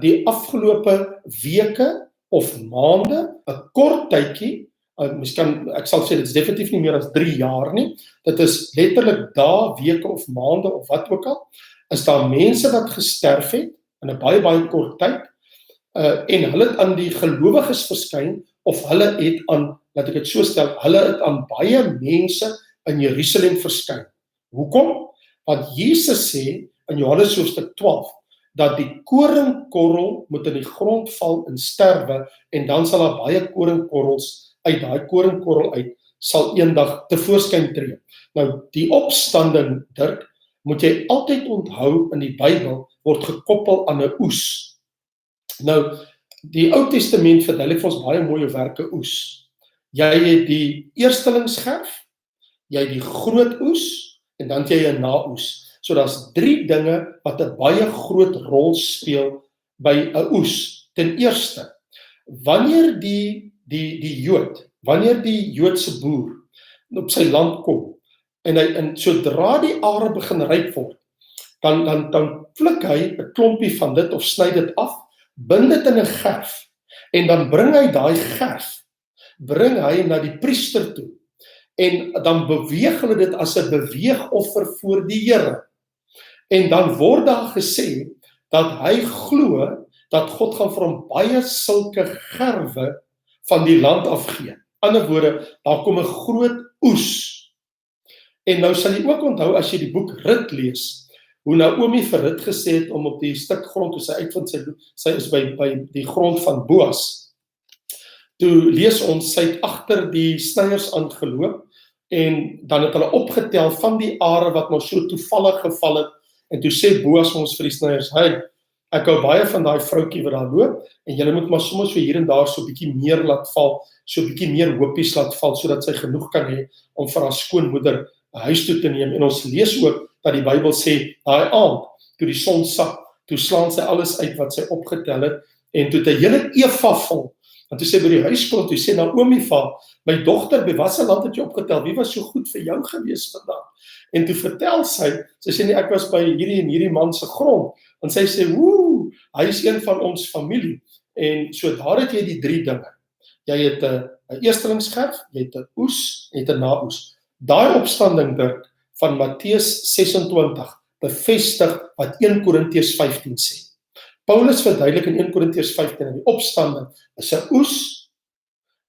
die afgelope weke of maande, 'n kort tydjie, ek sal sê dit is definitief nie meer as 3 jaar nie, dit is letterlik dae, weke of maande of wat ook al, is daar mense wat gesterf het in 'n baie kort tyd, en hulle het aan die gelowiges verskyn, of hulle het aan, laat ek dit so stel, hulle het aan baie mense in Jerusalem verskyn. Hoekom? Want Jesus sê in Johannes hoofstuk 12, dat die koringkorrel moet in die grond val en sterwe, en dan sal daar baie koringkorrels uit daai koringkorrel uit, sal eendag tevoorskyn tree. Nou, die opstanding, Dirk, moet jy altyd onthou in die Bybel, word gekoppel aan 'n oes. Nou, die Ou Testament verduidelik vir ons baie mooi hoe werk 'n oes. Jy het die eerstelingsgerf, jy het die groot oes, en dan het jy 'n naoes. So daar's 3 dinge wat 'n baie groot rol speel by 'n oes. Ten eerste, wanneer die Joodse boer op sy land kom, en sodra die are begin ryp word, dan pluk hy 'n klompie van dit of sny dit af, bind dit in 'n gerf, en dan bring hy daai gerf, na die priester toe, en dan beweeg hulle dit as 'n beweegoffer voor die Here. En dan word daar gesê, dat hy glo, dat God gaan vir hom baie sulke gerwe van die land afgee. Ander woorde, daar kom 'n groot oes. En nou sal jy ook onthou, as jy die boek Rut lees, hoe Naomi vir Rut gesê het, om op die stuk grond, toe sy uitvind, sy is by die grond van Boas. Toe lees ons, sy het agter die snyers aangeloop, en dan het hulle opgetel van die are wat nou so toevallig geval het, en toe sê Boas ons vir die snyers, hey, ek hou baie van daai vroutjie wat daar loop, en julle moet maar soms vir hier en daar so 'n bietjie meer laat val, so 'n bietjie meer hopies laat val, sodat sy genoeg kan hê om vir haar skoonmoeder 'n huis toe te neem. En ons lees ook dat die Bybel sê, daai aand, toe die son sak, toe slaan sy alles uit wat sy opgetel het, en toe het 'n hele eva vol. En toe sê by die huis kom, toe sê Naomi vir, my dogter, by watter land het jy opgetel? Wie was so goed vir jou gewees vandag? En toe vertel sy sê nie, ek was by hierdie man se grond, en sy sê, woe, hy is een van ons familie. En so daar het jy die 3 dinge. Jy het 'n eerstelingsgerf, jy het 'n oes, en jy het 'n naoes. Daai opstanding, Dirk, van Matteus 26, bevestig wat 1 Korintiërs 15 sê. Paulus verduidelik in 1 Korintiërs 15, dat die opstanding is 'n oes,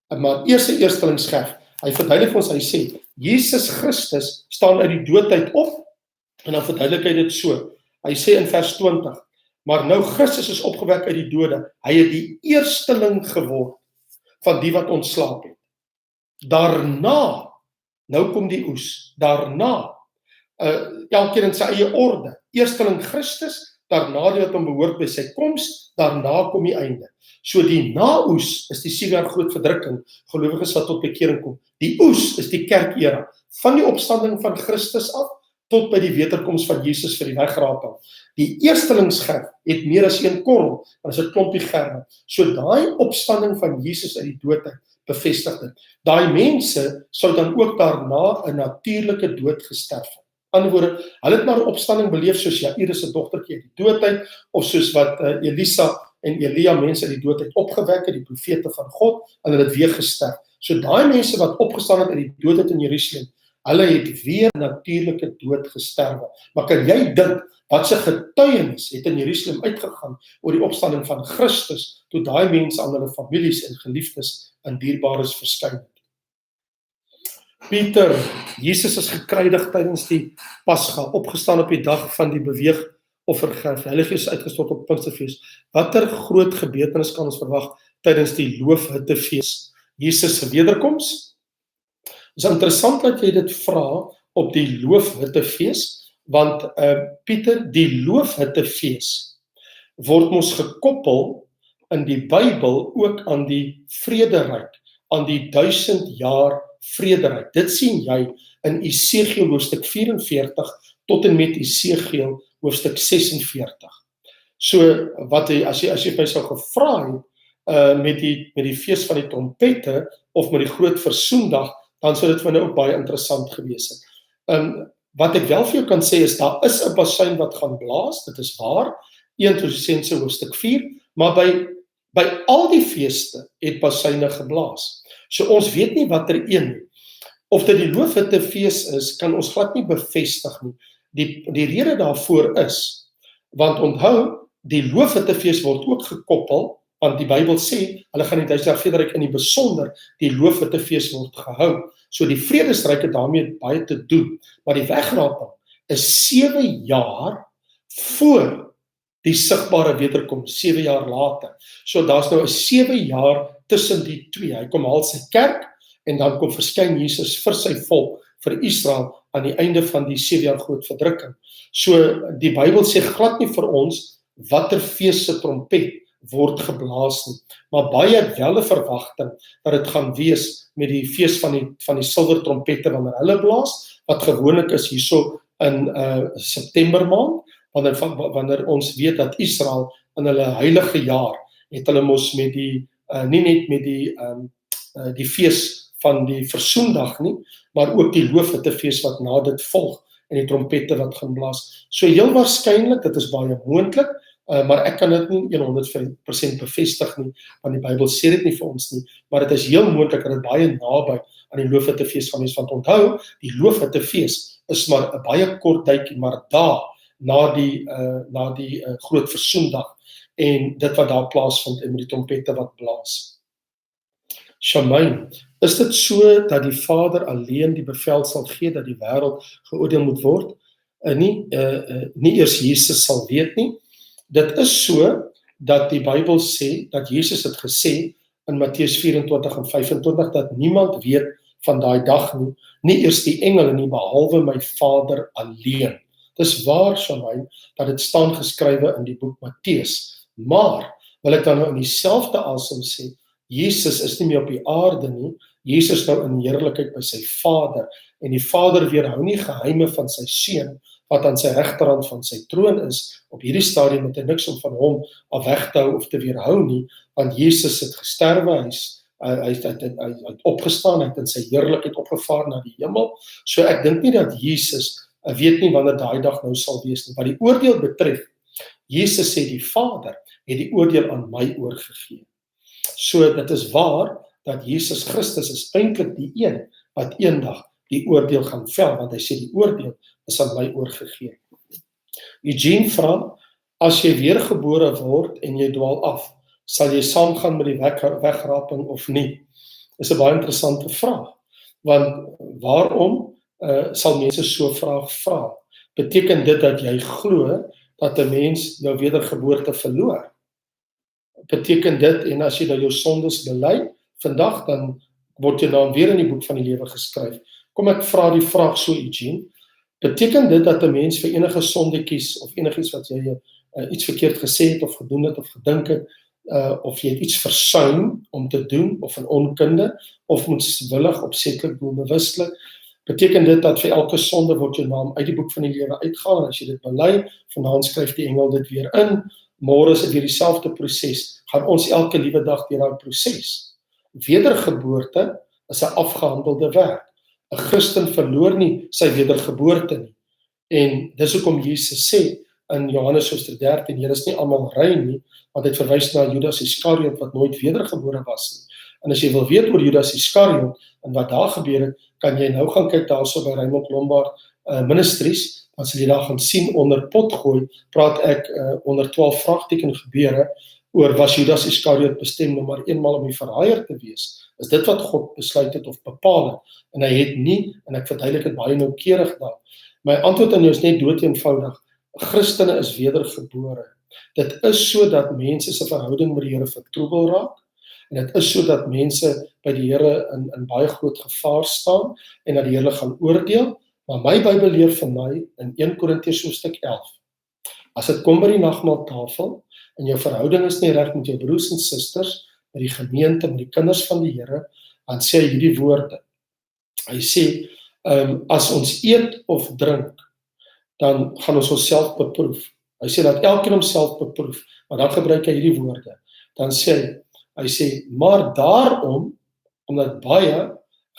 maar eers 'n eerstelingsgerf. Hy verduidelik vir ons, hy sê, Jesus Christus staan uit die dood uit op, en dan verduidelik hy dit so. Hy sê in vers 20, Maar nou Christus is opgewek uit die dode. Hy het die eersteling geword van die wat ontslaap het. Daarna, nou kom die oes, daarna, elkeen in sy eie orde. Eersteling Christus, daarna die wat hom behoort by sy koms, daarna kom die einde. So die naoes is die 7 jaar groot verdrukking, gelowiges wat tot bekering kom. Die oes is die kerkera, van die opstanding van Christus af, tot by die wederkoms van Jesus vir die wegraping. Die eerstelingsgerf het meer as 1 korrel, en is 'n klompie gerwe. So daai opstanding van Jesus uit die dood uit, bevestig dit. Daai mense sou dan ook daarna 'n natuurlike dood gesterf het. Ander woorde, hulle het maar 'n opstanding beleef soos Jairus se dogtertjie uit die dood uit, of soos wat Elisa en Elia mense uit die dood uit opgewek het, die profete van God, en hulle het weer gesterf. So daai mense wat opgestaan het uit die dood uit in Jerusalem, hulle het weer natuurlike dood gesterwe. Maar kan jy dink wat se getuienis het in Jerusalem uitgegaan oor die opstanding van Christus, toe daai mense aan hulle families en geliefdes en dierbares verskyn het? Pieter, Jesus is gekruidig tydens die Pasga, opgestaan op die dag van die beweegoffergerf, Heilige Gees uitgestort op Pinksterfees. Watter groot gebeurtenis kan ons verwag tydens die loofhuttefees? Jesus se wederkoms? Dit is interessant dat jy dit vra op die loofhuttefees, want Pieter, die loofhuttefees word mos gekoppel in die Bybel ook aan die vrederyk, aan die 1000 jaar vrederyk. Dit sien jy in Esegiel hoofstuk 44 tot en met Esegiel hoofstuk 46. So wat as jy my sou gevra het met die fees van die trompette of met die groot versoendag, dan sou dit vir my ook baie interessant gewees het. Wat ek wel vir jou kan sê is, daar is 'n basuin wat gaan blaas, dit is waar, 1 Tessalonisense hoofstuk 4, maar by al die feeste het basuine geblaas. So ons weet nie watter een nie. Of dit die loofhuttefees is, kan ons glad nie bevestig nie. Die rede daarvoor is, want onthou, die loofhuttefees word ook gekoppel, want die Bybel sê, hulle gaan die 1000 jaar vrederyk in die besonder, die loofhuttefees word gehou. So die vredesryk het daarmee baie te doen, maar die wegraping is 7 jaar voor die sigbare wederkoms, 7 jaar later. So daar's nou 'n 7 jaar tussen die twee. Hy kom haal sy kerk, en dan kom verskyn Jesus vir sy volk, vir Israel, aan die einde van die 7 jaar groot verdrukking. So die Bybel sê glad nie vir ons watter fees se trompet word geblaas nie, maar baie het wel 'n verwagting dat dit gaan wees met die fees van die silwer trompette wanneer hulle blaas, wat gewoonlik is hierso in September maand, wanneer ons weet dat Israel in hulle heilige jaar het hulle mos met die nie net met die fees van die versoendag nie, maar ook die loofhuttefees wat na dit volg en die trompette wat gaan blaas. So heel waarskynlik, dit is baie moontlik, maar ek kan dit nie 100% bevestig nie, want die Bybel sê dit nie vir ons nie, maar dit is heel moontlik dat dit baie naby aan die loofhuttefees gaan wees, want onthou, die loofhuttefees is maar 'n baie kort tydjie, maar daar na die groot versoendag en dit wat daar plaasvind en met die trompette wat blaas. Shamain, is dit so dat die Vader alleen die bevel sal gee dat die wêreld geoordeel moet word? Nie eers Jesus sal weet nie. Dit is so dat die Bybel sê, dat Jesus het gesê in Matteus 24 en 25, dat niemand weet van daai dag nie eers die engele nie, behalwe my Vader alleen. Dis waar, Shamain, dat dit staan geskrywe in die boek Matteus. Maar, wil ek dan nou in dieselfde asem sê, Jesus is nie meer op die aarde nie, Jesus nou in heerlikheid by sy Vader, en die Vader weerhou nie geheime van sy seun, wat aan sy regterhand van sy troon is. Op hierdie stadium het hy niks om van hom af weg te hou of te weerhou nie, want Jesus het gesterwe, hy het opgestaan, hy het in sy heerlikheid opgevaar na die hemel. So ek dink nie dat Jesus weet nie wanneer daai dag nou sal wees nie. Wat die oordeel betref, Jesus sê die Vader het die oordeel aan my oorgegee. So dit is waar dat Jesus Christus is eintlik die een wat eendag die oordeel gaan vel, want hy sê die oordeel is aan my oorgegee. Eugene vra, as jy weergebore word en jy dwaal af, sal jy saamgaan met die wegraping of nie? Dis 'n baie interessante vraag, want waarom sal mense so vraag vra? Beteken dit dat jy glo dat 'n mens jou wedergeboorte verloor? Beteken dit, en as jy nou jou sondes bely, vandag dan word jou naam weer in die boek van die lewe geskryf. Kom ek vra die vraag so, Eugene, beteken dit dat 'n mens vir enige sonde kies, of enigiets wat jy iets verkeerd gesê het, of gedoen het, of gedink het, of jy het iets versuim om te doen, of in onkunde, of moedswillig, opsetlik, doelbewustelik, beteken dit dat vir elke sonde word jou naam uit die boek van die lewe uitgehaal, en as jy dit bely, vanaand skryf die engel dit weer in, môre is dit weer dieselfde proses, gaan ons elke liewe dag deur daai proses. Wedergeboorte is 'n afgehandelde werk. 'n Christen verloor nie sy wedergeboorte nie. En dis hoekom Jesus sê in Johannes hoofstuk 13, julle is nie almal rein nie, want hy verwys na Judas Iskariot wat nooit wedergebore was nie. En as jy wil weet oor Judas Iskariot en wat daar gebeur het, kan jy nou gaan kyk daarso by Raymond Lombard Ministries, as jy daar gaan sien onder potgooi, praat ek onder 12 vraagteken gebeure oor was Judas Iskariot bestem nou maar eenmaal om die verraaier te wees. Is dit wat God besluit het of bepaal het? En hy het nie, en ek verduidelik dit baie noukeurig daar. My antwoord aan jou is net dood eenvoudig. Christene is wedergebore. Dit is sodat mense se verhouding met die Here vertroebel raak, en dit is sodat mense by die Here in baie groot gevaar staan, en dat die Here gaan oordeel, maar my Bybel leer vir my in 1 Korintiërs hoofstuk 11, as dit kom by die nagmaaltafel, en jou verhouding is nie reg met jou broers en susters, met die gemeente, met die kinders van die Here, dan sê hy hierdie woorde. Hy sê, as ons eet of drink, dan gaan ons onsself beproef. Hy sê dat elkeen homself beproef, maar dan gebruik hy hierdie woorde. Dan sê hy sê, maar daarom, omdat baie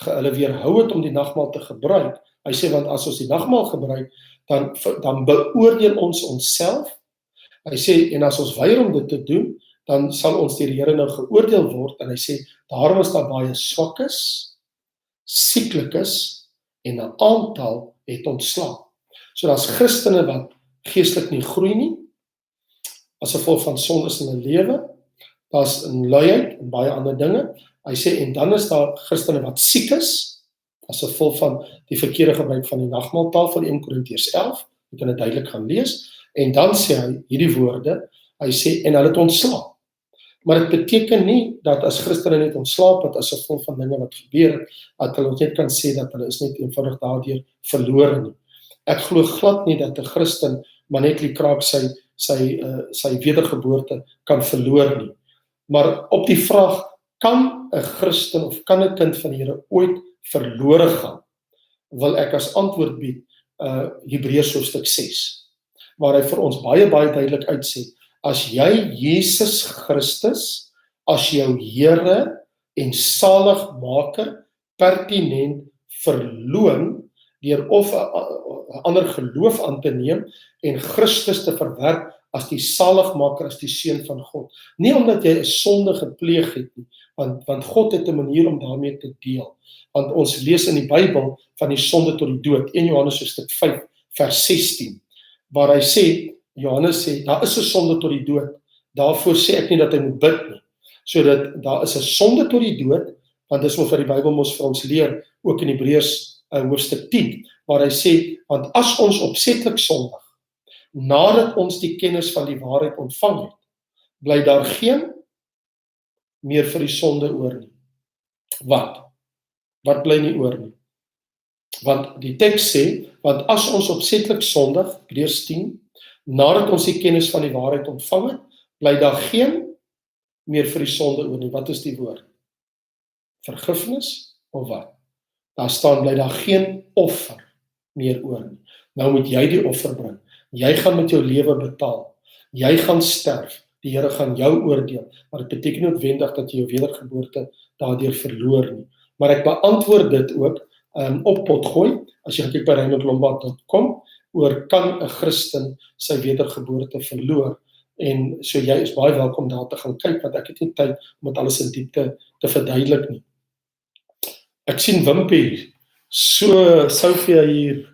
hulle weerhou het om die nagmaal te gebruik, hy sê, want as ons die nagmaal gebruik, dan beoordeel ons onsself. Hy sê, en as ons weier om dit te doen, dan sal ons deur die Here nou geoordeel word, en hy sê, daarom is daar baie swakkes, sieklikes, en 'n aantal het ontslaan. So daar's Christene wat geestelik nie groei nie, as gevolg van sondes in 'n lewe, daar's in luiheid en baie ander dinge. Hy sê, en dan is daar Christene wat siek is, as gevolg van die verkeerde gebruik van die nagmaaltafel, 1 Korintiërs 11, jy kan dit duidelik gaan lees, en dan sê hy hierdie woorde, hy sê, en hulle het ontslaap. Maar dit beteken nie dat as Christene net ontslaap het as gevolg van dinge wat gebeur het, dat hulle net kan sê dat hulle is net eenvoudig daardeur verlore nie. Ek glo glad nie dat 'n Christen maar net kraak sy wedergeboorte kan verloor nie. Maar op die vraag, kan 'n Christen of kan 'n kind van die Here ooit verlore gaan, wil ek as antwoord bied Hebreërs hoofstuk 6, waar hy vir ons baie duidelik uitsê, as jy Jesus Christus as jou Here en Saligmaker pertinent verloon deur of 'n ander geloof aan te neem en Christus te verwerp as die Saligmaker, as die Seun van God. Nie omdat jy 'n sonde gepleeg het nie, want God het 'n manier om daarmee te deel. Want ons lees in die Bybel van die sonde tot die dood, 1 Johannes hoofstuk 5 vers 16, waar hy sê, Johannes sê, daar is 'n sonde tot die dood. Daarvoor sê ek nie dat hy moet bid nie. So dat daar is 'n sonde tot die dood, want dis wat die Bybel mos vir ons leer, ook in Hebreërs hoofstuk 10, waar hy sê, want as ons opsetlik sondig, nadat ons die kennis van die waarheid ontvang het, bly daar geen meer vir die sonde oor nie. Wat bly nie oor nie? Want die teks sê, want as ons opsetlik sondig, Hebreërs 10, nadat ons die kennis van die waarheid ontvang het, bly daar geen meer vir die sonde oor nie. Wat is die woord? Vergifnis of wat? Daar staan, bly daar geen offer meer oor nie. Nou moet jy die offer bring. Jy gaan met jou lewe betaal. Jy gaan sterf. Die Here gaan jou oordeel. Maar dit beteken nie noodwendig dat jy jou wedergeboorte daardeur verloor nie. Maar ek beantwoord dit ook op potgooi, as jy kyk by raymondlombard.com, oor kan 'n Christen sy wedergeboorte verloor. En so jy is baie welkom daar te gaan kyk, want ek het nie tyd om dit alles in diepte te verduidelik nie. Ek sien Wimpie, so Sophia hier,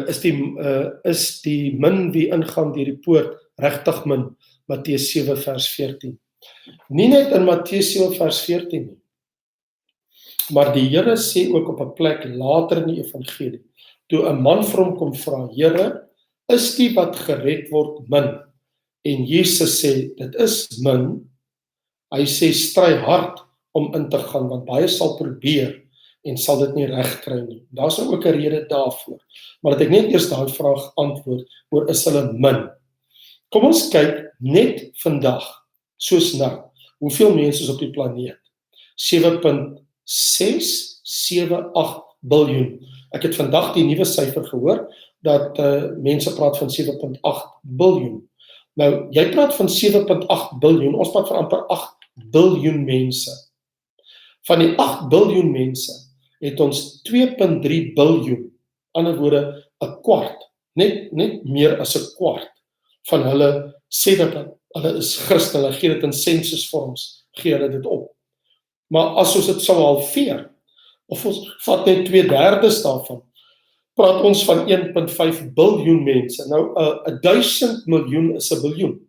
is die min wie ingaan deur die poort, regtig min, Matteus 7 vers 14. Nie net in Matteus 7 vers 14 nie, maar die Here sê ook op 'n plek later in die evangelie, toe 'n man vir hom kom vra, Here, is die wat gered word min? En Jesus sê, dit is min. Hy sê, stry hard om in te gaan, want baie sal probeer en sal dit nie reg kry nie. Daar is ook 'n rede daarvoor. Maar dat ek net eers daai vraag antwoord, oor is hulle min? Kom ons kyk net vandag, soos nou, hoeveel mense is op die planeet? 7.678 biljoen. Ek het vandag die nuwe syfer gehoor, dat mense praat van 7.8 biljoen. Nou, jy praat van 7.8 biljoen, ons praat van amper 8 biljoen mense. Van die 8 biljoen mense, het ons 2.3 biljoen, ander woorde, 'n kwart, net meer as 'n kwart, van hulle sê dat hulle is Christen, hulle gee dit in sensusvorms, gee hulle dit op. Maar as ons dit sou halveer, of ons vat net 2/3 daarvan, praat ons van 1.5 biljoen mense. Nou, 1000 miljoen is 'n biljoen.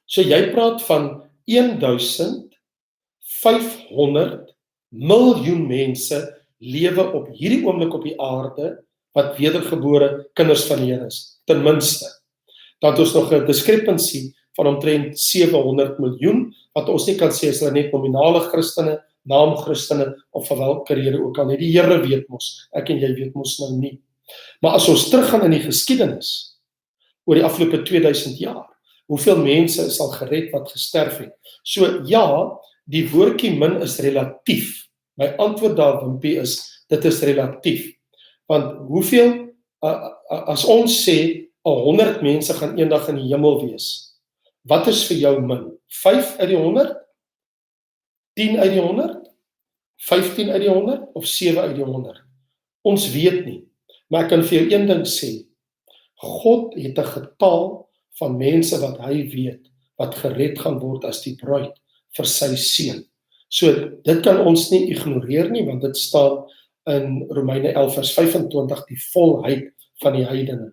So jy praat van 1500 miljoen mense lewe op hierdie oomblik op die aarde, wat wedergebore kinders van die Here is, ten minste. Dan het ons nog 'n discrepancy van omtrent 700 miljoen, wat ons nie kan sê is hulle net nominale Christene, naamchristene, of vir welke rede ook al nie. Die Here weet mos, ek en jy weet mos nou nie. Maar as ons teruggaan in die geskiedenis, oor die afgelope 2000 jaar, hoeveel mense is al gered wat gesterf het? So ja, die woordjie min is relatief. My antwoord daar, Wimpie, is, dit is relatief. Want hoeveel, as ons sê, 100 mense gaan eendag in die hemel wees, wat is vir jou min? 5 uit die 100? 10 uit die 100? 15 uit die 100? Of 7 uit die 100? Ons weet nie. Maar ek kan vir jou een ding sê, God het 'n getal van mense wat hy weet, wat gered gaan word as die bruid vir sy seun. So, dit kan ons nie ignoreer nie, want dit staan in Romeine 11 vers 25, die volheid van die heidene.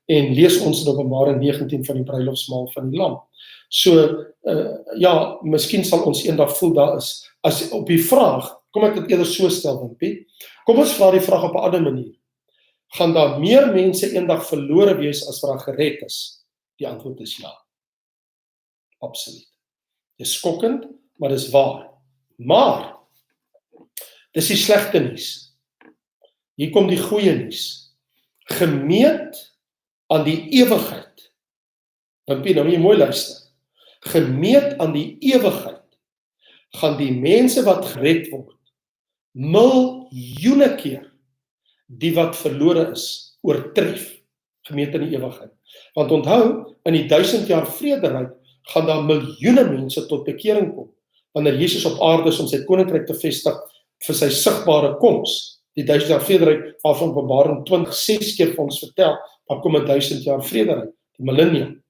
En lees ons in Openbaring 19 van die bruilofsmaal van die lam. So, ja, miskien sal ons eendag voel daar is, as op die vraag, kom ek dit eerder so stel, Wimpie, kom ons vra die vraag op 'n ander manier. Gaan daar meer mense eendag verlore wees as wat gered is? Die antwoord is ja. Absoluut. Dit is skokkend, maar dit is waar. Maar, dis die slegte nuus. Hier kom die goeie nuus. Gemeet aan die ewigheid. Wimpie, nou moet jy mooi luister. Gemeet aan die ewigheid, gaan die mense wat gered word, miljoene keer die wat verlore is, oortref, gemeet in die ewigheid. Want onthou, in die 1000 jaar vrederyk, gaan daar miljoene mense tot bekering kom, wanneer Jesus op aarde is om sy koninkryk te vestig vir sy sigbare koms. Die 1000 jaar vrederyk, waarvan Openbaring 20 6 keer vir ons vertel, dan kom 'n 1000 jaar vrederyk, die millennium.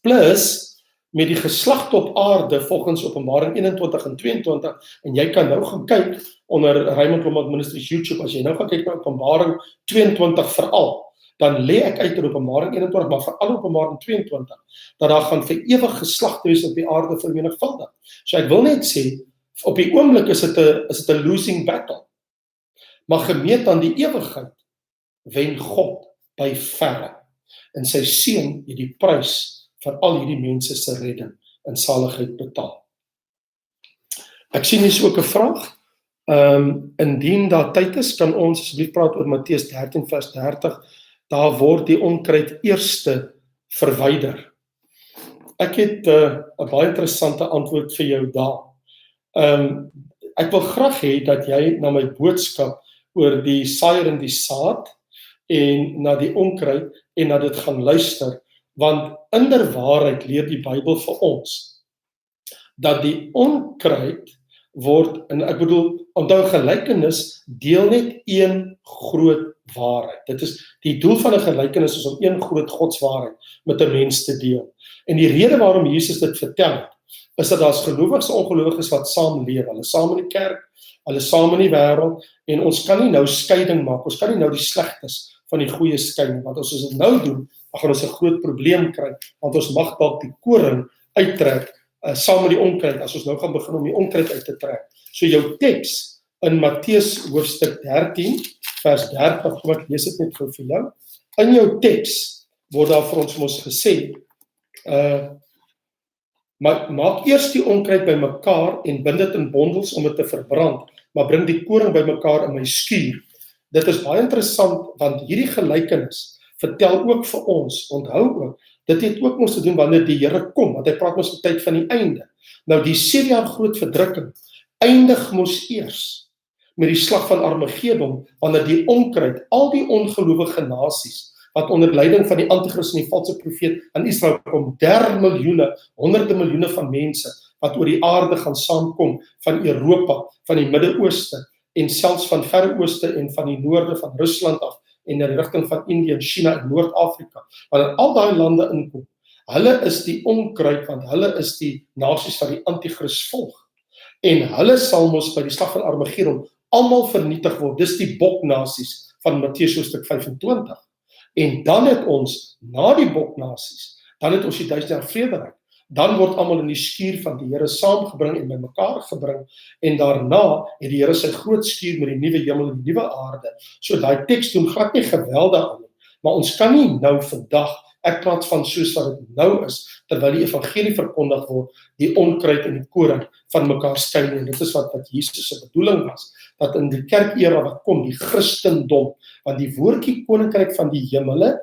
Plus, met die geslagte op aarde, volgens Openbaring 21 en 22, en jy kan nou gaan kyk, onder Raymond Lombard Ministries YouTube, as jy nou gaan kyk na Openbaring 22 veral, dan lê ek uit in Openbaring 21, maar veral Openbaring 22, dat daar gaan vir ewig geslagte wees op die aarde vermenigvuldig. So ek wil net sê, op die oomblik is dit 'n losing battle. Maar gemeet aan die ewigheid, wen God by verre. En sy seun het die prys vir al hierdie mense se redding en saligheid betaal. Ek sien hier so 'n vraag. Indien daar tyd is, kan ons asseblief praat oor Matteus 13 vers 30. Daar word die onkruid eerste verwyder. Ek het 'n baie interessante antwoord vir jou daar. Ek wil graag hê dat jy na my boodskap oor die saaier en die saad en na die onkruid en na dit gaan luister, want inderwaarheid leer die Bybel vir ons dat die onkruid word, en ek bedoel, onthou gelykenis deel net een groot waarheid. Dit is die doel van 'n gelykenis is om een groot godswaarheid met 'n mens te deel. En die rede waarom Jesus dit vertel het, is dat daar's gelowiges en ongelowiges wat saam leef. Hulle saam in die kerk, hulle saam in die wêreld, en ons kan nie nou skeiding maak. Ons kan nie nou die slegtes van die goeie skei nie, want as ons dit nou doen, dan gaan ons 'n groot probleem kry, want ons mag dalk die koring uittrek saam met die onkruid, as ons nou gaan begin om die onkruid uit te trek. So jou teks in Matteus hoofstuk 13 vers 30, kom ek lees dit net gou vir jou. In jou teks word daar vir ons mos gesê, maak eers die onkruid bymekaar en bind dit in bondels om dit te verbrand, maar bring die koring bymekaar in my skuur. Dit is baie interessant, want hierdie gelykenis vertel ook vir ons, onthou ook, dit het ook ons te doen wanneer die Here kom, want hy praat ons op tyd van die einde. Nou die 7 jaar groot verdrukking eindig mos eers met die slag van Armageddon, wanneer die onkruid, al die ongelowige nasies, wat onder leiding van die antichrist en die valse profeet aan Israel kom, 10 miljoene, honderde miljoene van mense, wat oor die aarde gaan saamkom, van Europa, van die Midde-Ooste, en selfs van Verre Ooste en van die noorde van Rusland af, en in die rigting van Indië en China en Noord-Afrika, wanneer al daai lande inkom, hulle is die onkruid, want hulle is die nasies wat die antichrist volg, en hulle sal mos by die slag van Armageddon almal vernietig word, dis die boknasies van Matteus hoofstuk 25, en dan het ons, na die boknasies, dan het ons die 1000 jaar vrederyk, dan word almal in die skuur van die Here saamgebring en bymekaar gebring, en daarna het die Here sy groot skuur met die nuwe hemel en die nuwe aarde. So daai teks doen glad nie geweldig aan nie, maar ons kan nie nou vandag, ek praat van soos wat dit nou is, terwyl die evangelie verkondig word, die onkruid en die koring van mekaar skei nie, en dit is wat Jesus se bedoeling was, dat in die kerkera wat kom, die Christendom, want die woordjie koninkryk van die hemele,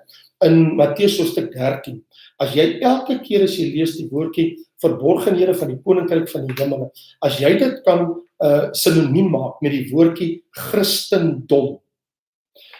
in Matteus hoofstuk 13, as jy elke keer as jy lees die woordjie verborgenhede van die koninkryk van die hemele, as jy dit kan sinoniem maak met die woordjie Christendom.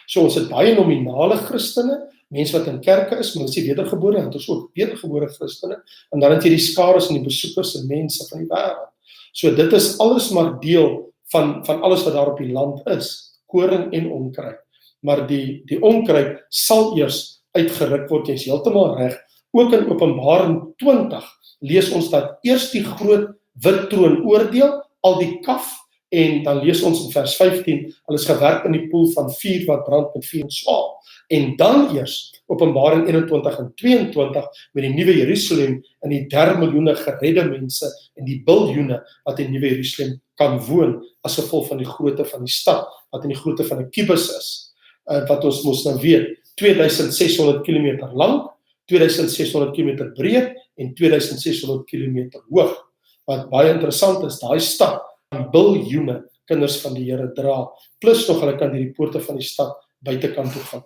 So ons het baie nominale Christene, mense wat in kerke is, maar ons is wedergebore, en ons ook wedergebore Christene, en dan het jy die skares en die besoekers en mense van die wêreld. So dit is alles maar deel van alles wat daar op die land is, koring en onkruid. Maar die onkruid sal eers uitgeruk word, jy is heeltemal reg. Ook in Openbaring 20 lees ons dat eers die groot wit troon oordeel, al die kaf, en dan lees ons in vers 15, hulle is gewerp in die poel van vuur wat brand met vuur en swaal. En dan eers, Openbaring 21 en 22, met die nuwe Jerusalem, en die 10 miljoene geredde mense, en die biljoene wat in nuwe Jerusalem kan woon, as gevolg van die grootte van die stad, wat in die grootte van 'n kubus is, wat ons mos nou weet, 2600 km lang, 2600 km breed, en 2600 km hoog. Wat baie interessant is, daai stad kan biljoene kinders van die Here dra, plus nog hulle kan deur die poorte van die stad buitekant toe gaan.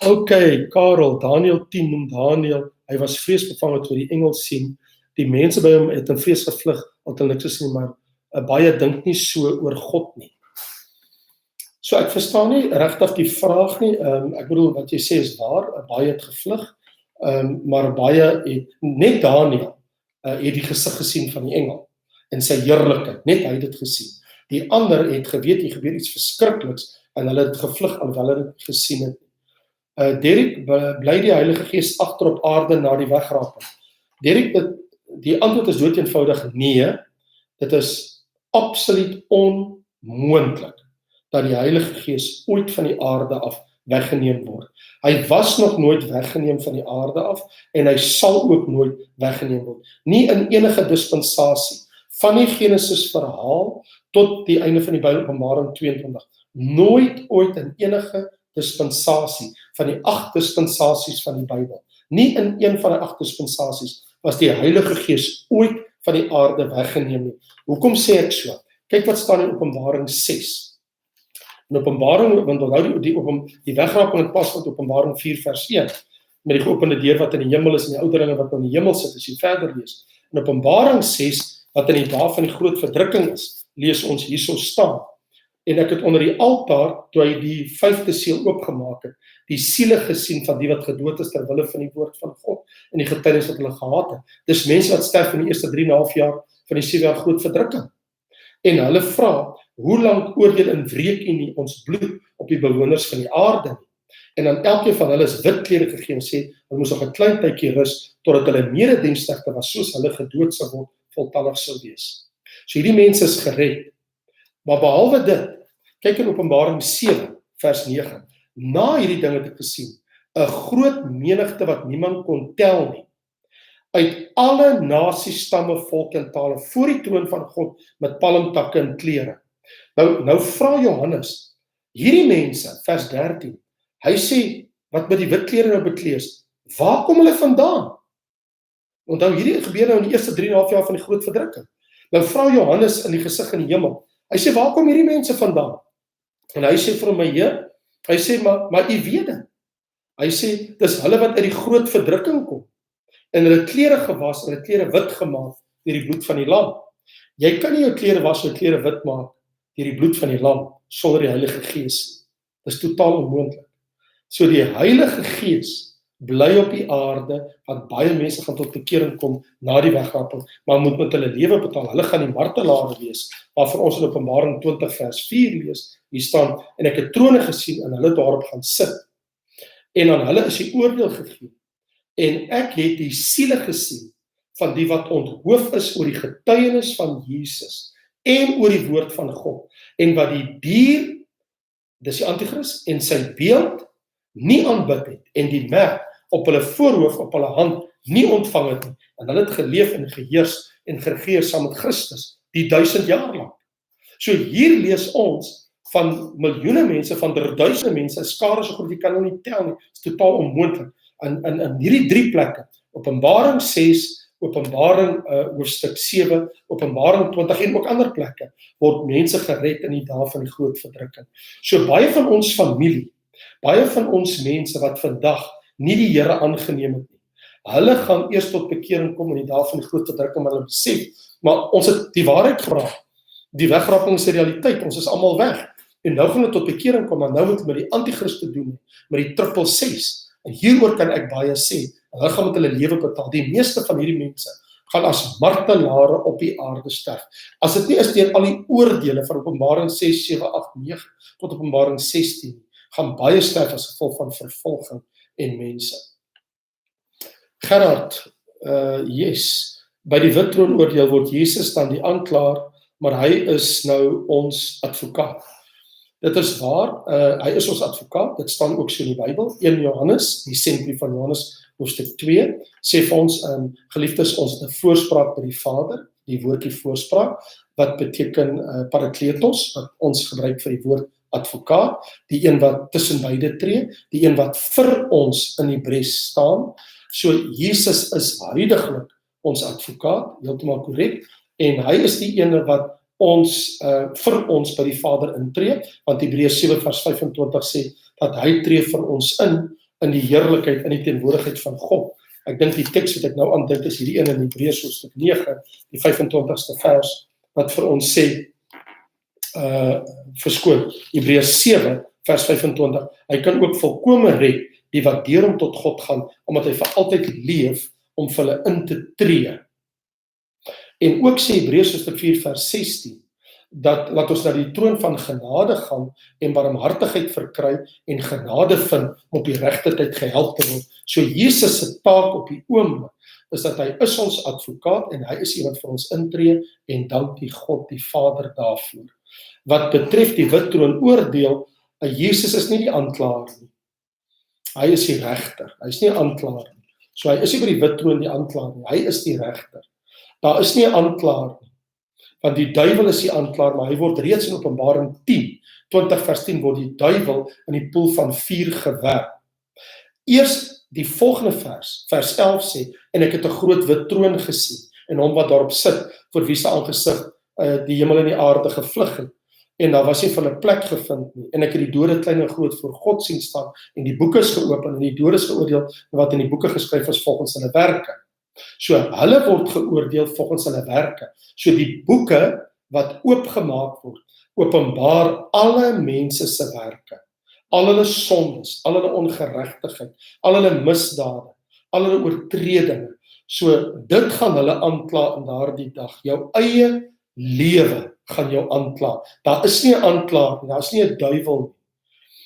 Ok, Karel, Daniel 10 noem Daniel, hy was vreesbevange toe die engel sien, die mense by hom het in vrees gevlug, want hulle niks gesien, maar baie dink nie so oor God nie. So ek verstaan nie regtig die vraag nie, ek bedoel wat jy sê is waar, baie het gevlug, maar baie het, net Daniel het die gesig gesien van die engel, en sy heerlikheid, net hy het dit gesien. Die ander het geweet, hier gebeur iets verskrikliks, en hulle het gevlug, alhoewel hulle dit gesien het. Derek, bly die Heilige Gees agter op aarde na die wegraping? Derek, die antwoord is dood eenvoudig nee, dit is absoluut onmoontlik, dat die Heilige Gees ooit van die aarde af weggeneem word. Hy was nog nooit weggeneem van die aarde af, en hy sal ook nooit weggeneem word. Nie in enige dispensasie, van die Genesis verhaal, tot die einde van die Bybel, Openbaring 22, nooit ooit in enige dispensasie, van die 8 dispensasies van die Bybel, nie in een van die 8 dispensasies, was die Heilige Gees ooit van die aarde weggeneem nie. Hoekom sê ek so? Kyk wat staan in Openbaring 6. In Openbaring, want onthou die wegraping het pas met Openbaring 4 vers 1, met die geopende deur wat in die hemel is, en die ouderinge wat in die hemel sit, as jy verder lees. In Openbaring 6, wat in die dag van die groot verdrukking is, lees ons hierso staan. En ek het onder die altaar, toe hy die 5de seël oopgemaak het, die siele gesien van die wat gedood is ter wille van die woord van God, en die getuienis wat hulle gehad het. Dis mense wat sterf in die eerste 3,5 jaar van die 7 jaar groot verdrukking. En hulle vra, hoe lang oordeel en wreek u nie ons bloed op die bewoners van die aarde nie? En dan elkeen van hulle is wit klere gegee en sê, hulle moes nog 'n klein tydjie rus, totdat hulle mededienstigte was, soos hulle gedood sou word, voltallig sou wees. So hierdie mense is gered. Maar behalwe dit, kyk in Openbaring 7, vers 9, na hierdie ding het ek gesien, 'n groot menigte wat niemand kon tel nie, uit alle nasies, stamme, volke en tale, voor die troon van God, met palmtakke en klere. Nou vra Johannes, Hierdie mense, vers 13, hy sê, wat met die wit klere nou beklees, waar kom hulle vandaan? Onthou, hierdie gebeur nou in die eerste 3,5 jaar van die groot verdrukking. Nou vra Johannes in die gesig in die hemel, hy sê, waar kom hierdie mense vandaan? En hy sê vir hom, Heer, hy sê, maar u weet dit. Hy sê, dis hulle wat uit die groot verdrukking kom, en hulle klere gewas, en hulle klere wit gemaak, deur die bloed van die lam. Jy kan nie jou klere was, jou klere wit maak, deur die bloed van die lam, sonder die Heilige Gees. Dis totaal onmoontlik. So die Heilige Gees bly op die aarde, want baie mense gaan tot bekering kom na die wegrapping, maar moet met hulle lewe betaal. Hulle gaan die martelare wees, waarvan ons in Openbaring 20 vers 4 lees, hier staan, en ek het trone gesien, en hulle daarop gaan sit. En aan hulle is die oordeel gegee. En ek het die siele gesien, van die wat onthoof is oor die getuienis van Jesus, en oor die woord van God, en wat die dier, dis die Antichrist, en sy beeld nie aanbid het, en die merk op hulle voorhoof, op hulle hand, nie ontvang het nie, en hulle het geleef en geheers en geregeer saam met Christus, die 1000 jaar lang. So hier lees ons van miljoene mense, van duisende mense, skare so groot, jy kan nou nie tel nie, is totaal onmoontlik. In hierdie 3 plekke, Openbaring 6, Openbaring hoofstuk 7, Openbaring 20 en ook ander plekke, word mense gered in die dae van die groot verdrukking. So baie van ons familie, baie van ons mense wat vandag nie die Here aangeneem het nie, hulle gaan eers tot bekering kom in die dae van die groot verdrukking, maar hulle besef, maar ons het die waarheid gevra, die wegrapping is die realiteit, ons is almal weg, en nou gaan hulle tot bekering kom, maar nou moet met die Antichrist te doen, met die 666, en hieroor kan ek baie sê, hulle gaan met hulle lewe betaal. Die meeste van hierdie mense gaan as martelare op die aarde sterf. As dit nie is deur al die oordele van Openbaring 6, 7, 8, 9 tot Openbaring 16, gaan baie sterf as gevolg van vervolging en mense. Gerard, yes, by die wit troon oordeel word Jesus dan die aanklaer, maar hy is nou ons advokaat. Dit is waar, hy is ons advokaat, dit staan ook so in die Bybel, 1 Johannes, die sentbrief van Johannes, hoofstuk 2, sê vir ons, geliefdes, ons het 'n voorspraak by die Vader, die woordjie voorspraak, wat beteken parakletos, wat ons gebruik vir die woord advokaat, die een wat tussen beide tree, die een wat vir ons in die bres staan. So Jesus is huidiglik ons advokaat, heeltemal korrek, en hy is die ene wat ons vir ons by die Vader intree, want Hebreërs 7 vers 25 sê dat hy tree vir ons in die heerlikheid, in die teenwoordigheid van God. Ek dink die teks wat ek nou aan dink is hierdie een in Hebreërs hoofstuk 9, die 25ste vers, wat vir ons sê, verskoon, Hebreërs 7 vers 25, hy kan ook volkome red, die wat deur hom tot God gaan, omdat hy vir altyd leef, om vir hulle in te tree. En ook sê Hebreërs hoofstuk 4 vers 16, dat laat ons na die troon van genade gaan en barmhartigheid verkry en genade vind om op die regte tyd gehelp te word. So Jesus se taak op die oomblik is dat hy is ons advokaat en hy is iemand vir ons intree en dank die God die Vader daarvoor. Wat betref die wit troon oordeel, Jesus is nie die aanklaer nie. Hy is die regter. Hy is nie 'n aanklaer nie. So hy is nie by die wit troon die aanklaer nie. Hy is die regter. Daar is nie 'n aanklaer nie. Want die duiwel is die aanklaer, maar hy word reeds in Openbaring 10, 20 vers 10 word die duiwel in die poel van vuur gewerp. Eers die volgende vers, vers 11 sê, en ek het 'n groot wit troon gesien, en hom wat daarop sit, voor wie se aangesig die hemel en die aarde gevlug het, en daar was nie van 'n plek gevind nie, en ek het die dode klein en groot voor God sien staan, en die boeke is geopen, en die dodes geoordeel, wat in die boeke geskryf is volgens hulle werke. So, hulle word geoordeel volgens hulle werke. So die boeke wat oopgemaak word, openbaar alle mense se werke, al hulle sondes, al hulle ongeregtigheid, al hulle misdade, al hulle oortredinge. So dit gaan hulle aankla in daardie dag. Jou eie lewe gaan jou aankla. Daar is nie 'n aanklaer nie, daar is nie 'n duiwel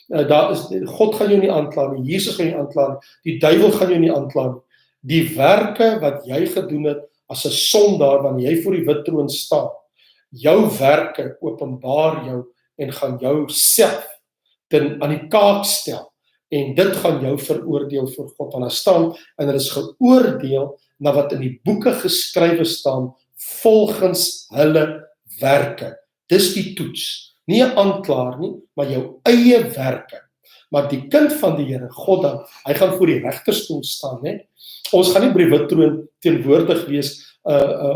nie. God gaan jou nie aankla nie, Jesus gaan jou aankla nie, die duiwel gaan jou nie aankla nie. Die werke wat jy gedoen het as 'n sondaar wanneer jy voor die wit troon staan, jou werke openbaar jou en gaan jou self aan die kaak stel en dit gaan jou veroordeel voor God. Want daar staan en hulle is geoordeel na wat in die boeke geskrywe staan volgens hulle werke. Dis die toets. Nie 'n aanklaer nie, maar jou eie werke. Maar die kind van die Here, God dan, hy gaan voor die regterstoel staan, né? Ons gaan nie by die wittroon teenwoordig wees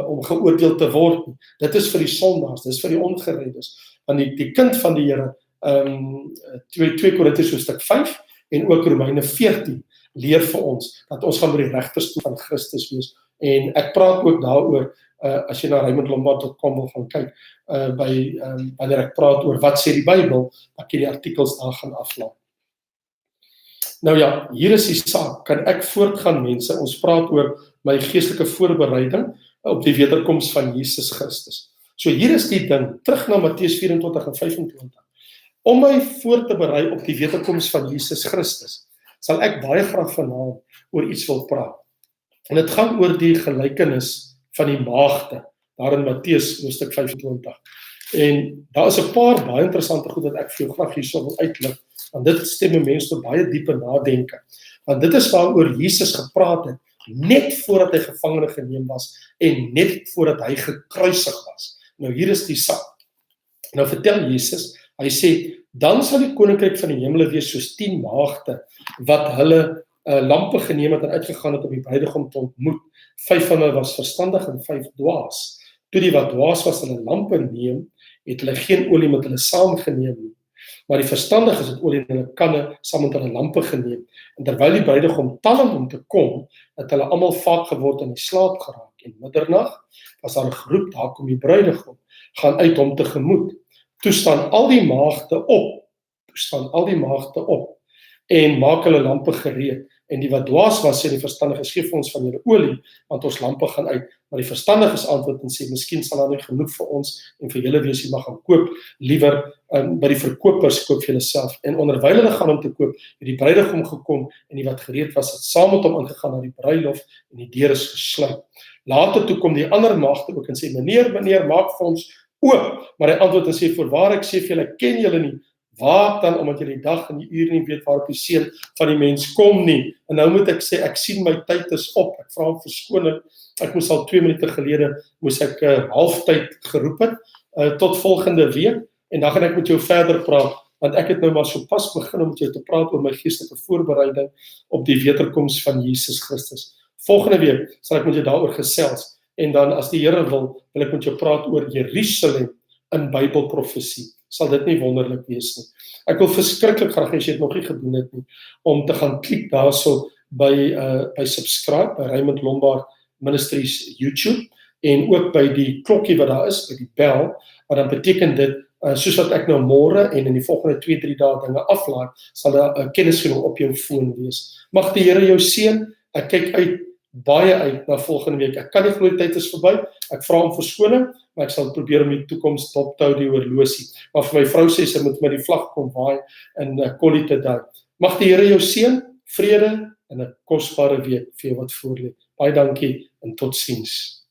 om geoordeel te word nie. Dit is vir die sondaars, dit is vir die ongereddes. Want die kind van die Here, 2 Korintiërs hoofstuk 5 en ook Romeine 14 leer vir ons dat ons gaan by die regterstoel van Christus wees. En ek praat ook daaroor, as jy na raymondlombard.com wil gaan kyk, wanneer ek praat oor wat sê die Bybel, dat jy die artikels daar gaan aflaai. Nou ja, hier is die saak, kan ek voortgaan mense, ons praat oor my geestelike voorbereiding op die wederkoms van Jesus Christus. So hier is die ding, terug na Matteus 24 en 25. Om my voor te berei op die wederkoms van Jesus Christus, sal ek baie graag vanaand oor iets wil praat. En dit gaan oor die gelykenis van die maagde, daar in Matteus hoofstuk 25. En daar is 'n paar baie interessante goed wat ek vir jou graag hierso wil uitlig, want dit stem mense tot baie diepe nadenke. Want dit is waaroor Jesus gepraat het, net voordat hy gevangene geneem was, en net voordat hy gekruisig was. Nou hier is die saak. Nou vertel Jesus, hy sê, dan sal die koninkryk van die hemele wees soos 10 maagde, wat hulle lampe geneem het en uitgegaan het om die bruidegom te ontmoet. 5 van hulle was verstandig en 5 dwaas. Toe die wat dwaas was hulle lampe neem, het hulle geen olie met hulle saamgeneem nie. Maar die verstandiges het olie in hulle kanne saam met hulle lampe geneem. En terwyl die bruidegom talm om te kom, het hulle almal vaak geword en in slaap geraak. En middernag was daar 'n geroep, daar kom die bruidegom, gaan uit hom tegemoet. Toe staan al die maagde op, en maak hulle lampe gereed. En die wat dwaas was, sê die verstandiges, gee vir ons van julle olie, want ons lampe gaan uit. Maar die verstandiges antwoord en sê, miskien sal daar nie genoeg vir ons en vir julle wees, jy mag gaan koop, liewer by die verkopers koop vir julle self. En onderwyl hulle gaan om te koop, het die bruidegom gekom, en die wat gereed was, het saam met hom ingegaan na die bruilof, en die deur is gesluit. Later toe kom die ander maagde ook en sê, meneer, maak vir ons oop. Maar hy antwoord en sê, voorwaar ek sê vir julle, ken julle nie. Waak dan, omdat julle die dag en die uur nie weet waarop die seun van die mens kom nie. En nou moet ek sê, ek sien my tyd is op. Ek vra om verskoning. Ek moes al 2 minute gelede, moes ek halftyd geroep het, tot volgende week. En dan gaan ek met jou verder praat, want ek het nou maar so pas begin om met jou te praat oor my geestelike voorbereiding op die wederkoms van Jesus Christus. Volgende week sal ek met jou daaroor gesels. En dan as die Here wil ek met jou praat oor Jerusalem in Bybelprofesie. Sal dit nie wonderlik wees nie. Ek wil verskriklik graag, as jy dit nog nie gedoen het nie, om te gaan klik daarso by subscribe, by Raymond Lombard Ministries YouTube, en ook by die klokkie wat daar is, by die bel, want dan beteken dit, soos wat ek nou môre en in die volgende 2-3 dae dinge aflaai, sal daar 'n kennisgewing op jou foon wees. Mag die Here jou seën. Ek kyk baie uit na volgende week. Ek kan nie glo die tyd is verby. Ek vra om verskoning, maar ek sal probeer om die toekoms dop te hou die horlosie. Maar vir my vrou sê sy moet met die vlag kom waai en kollie te daai. Mag die Here jou seën, vrede en 'n kosbare week vir jou wat voorlê. Baie dankie en totsiens.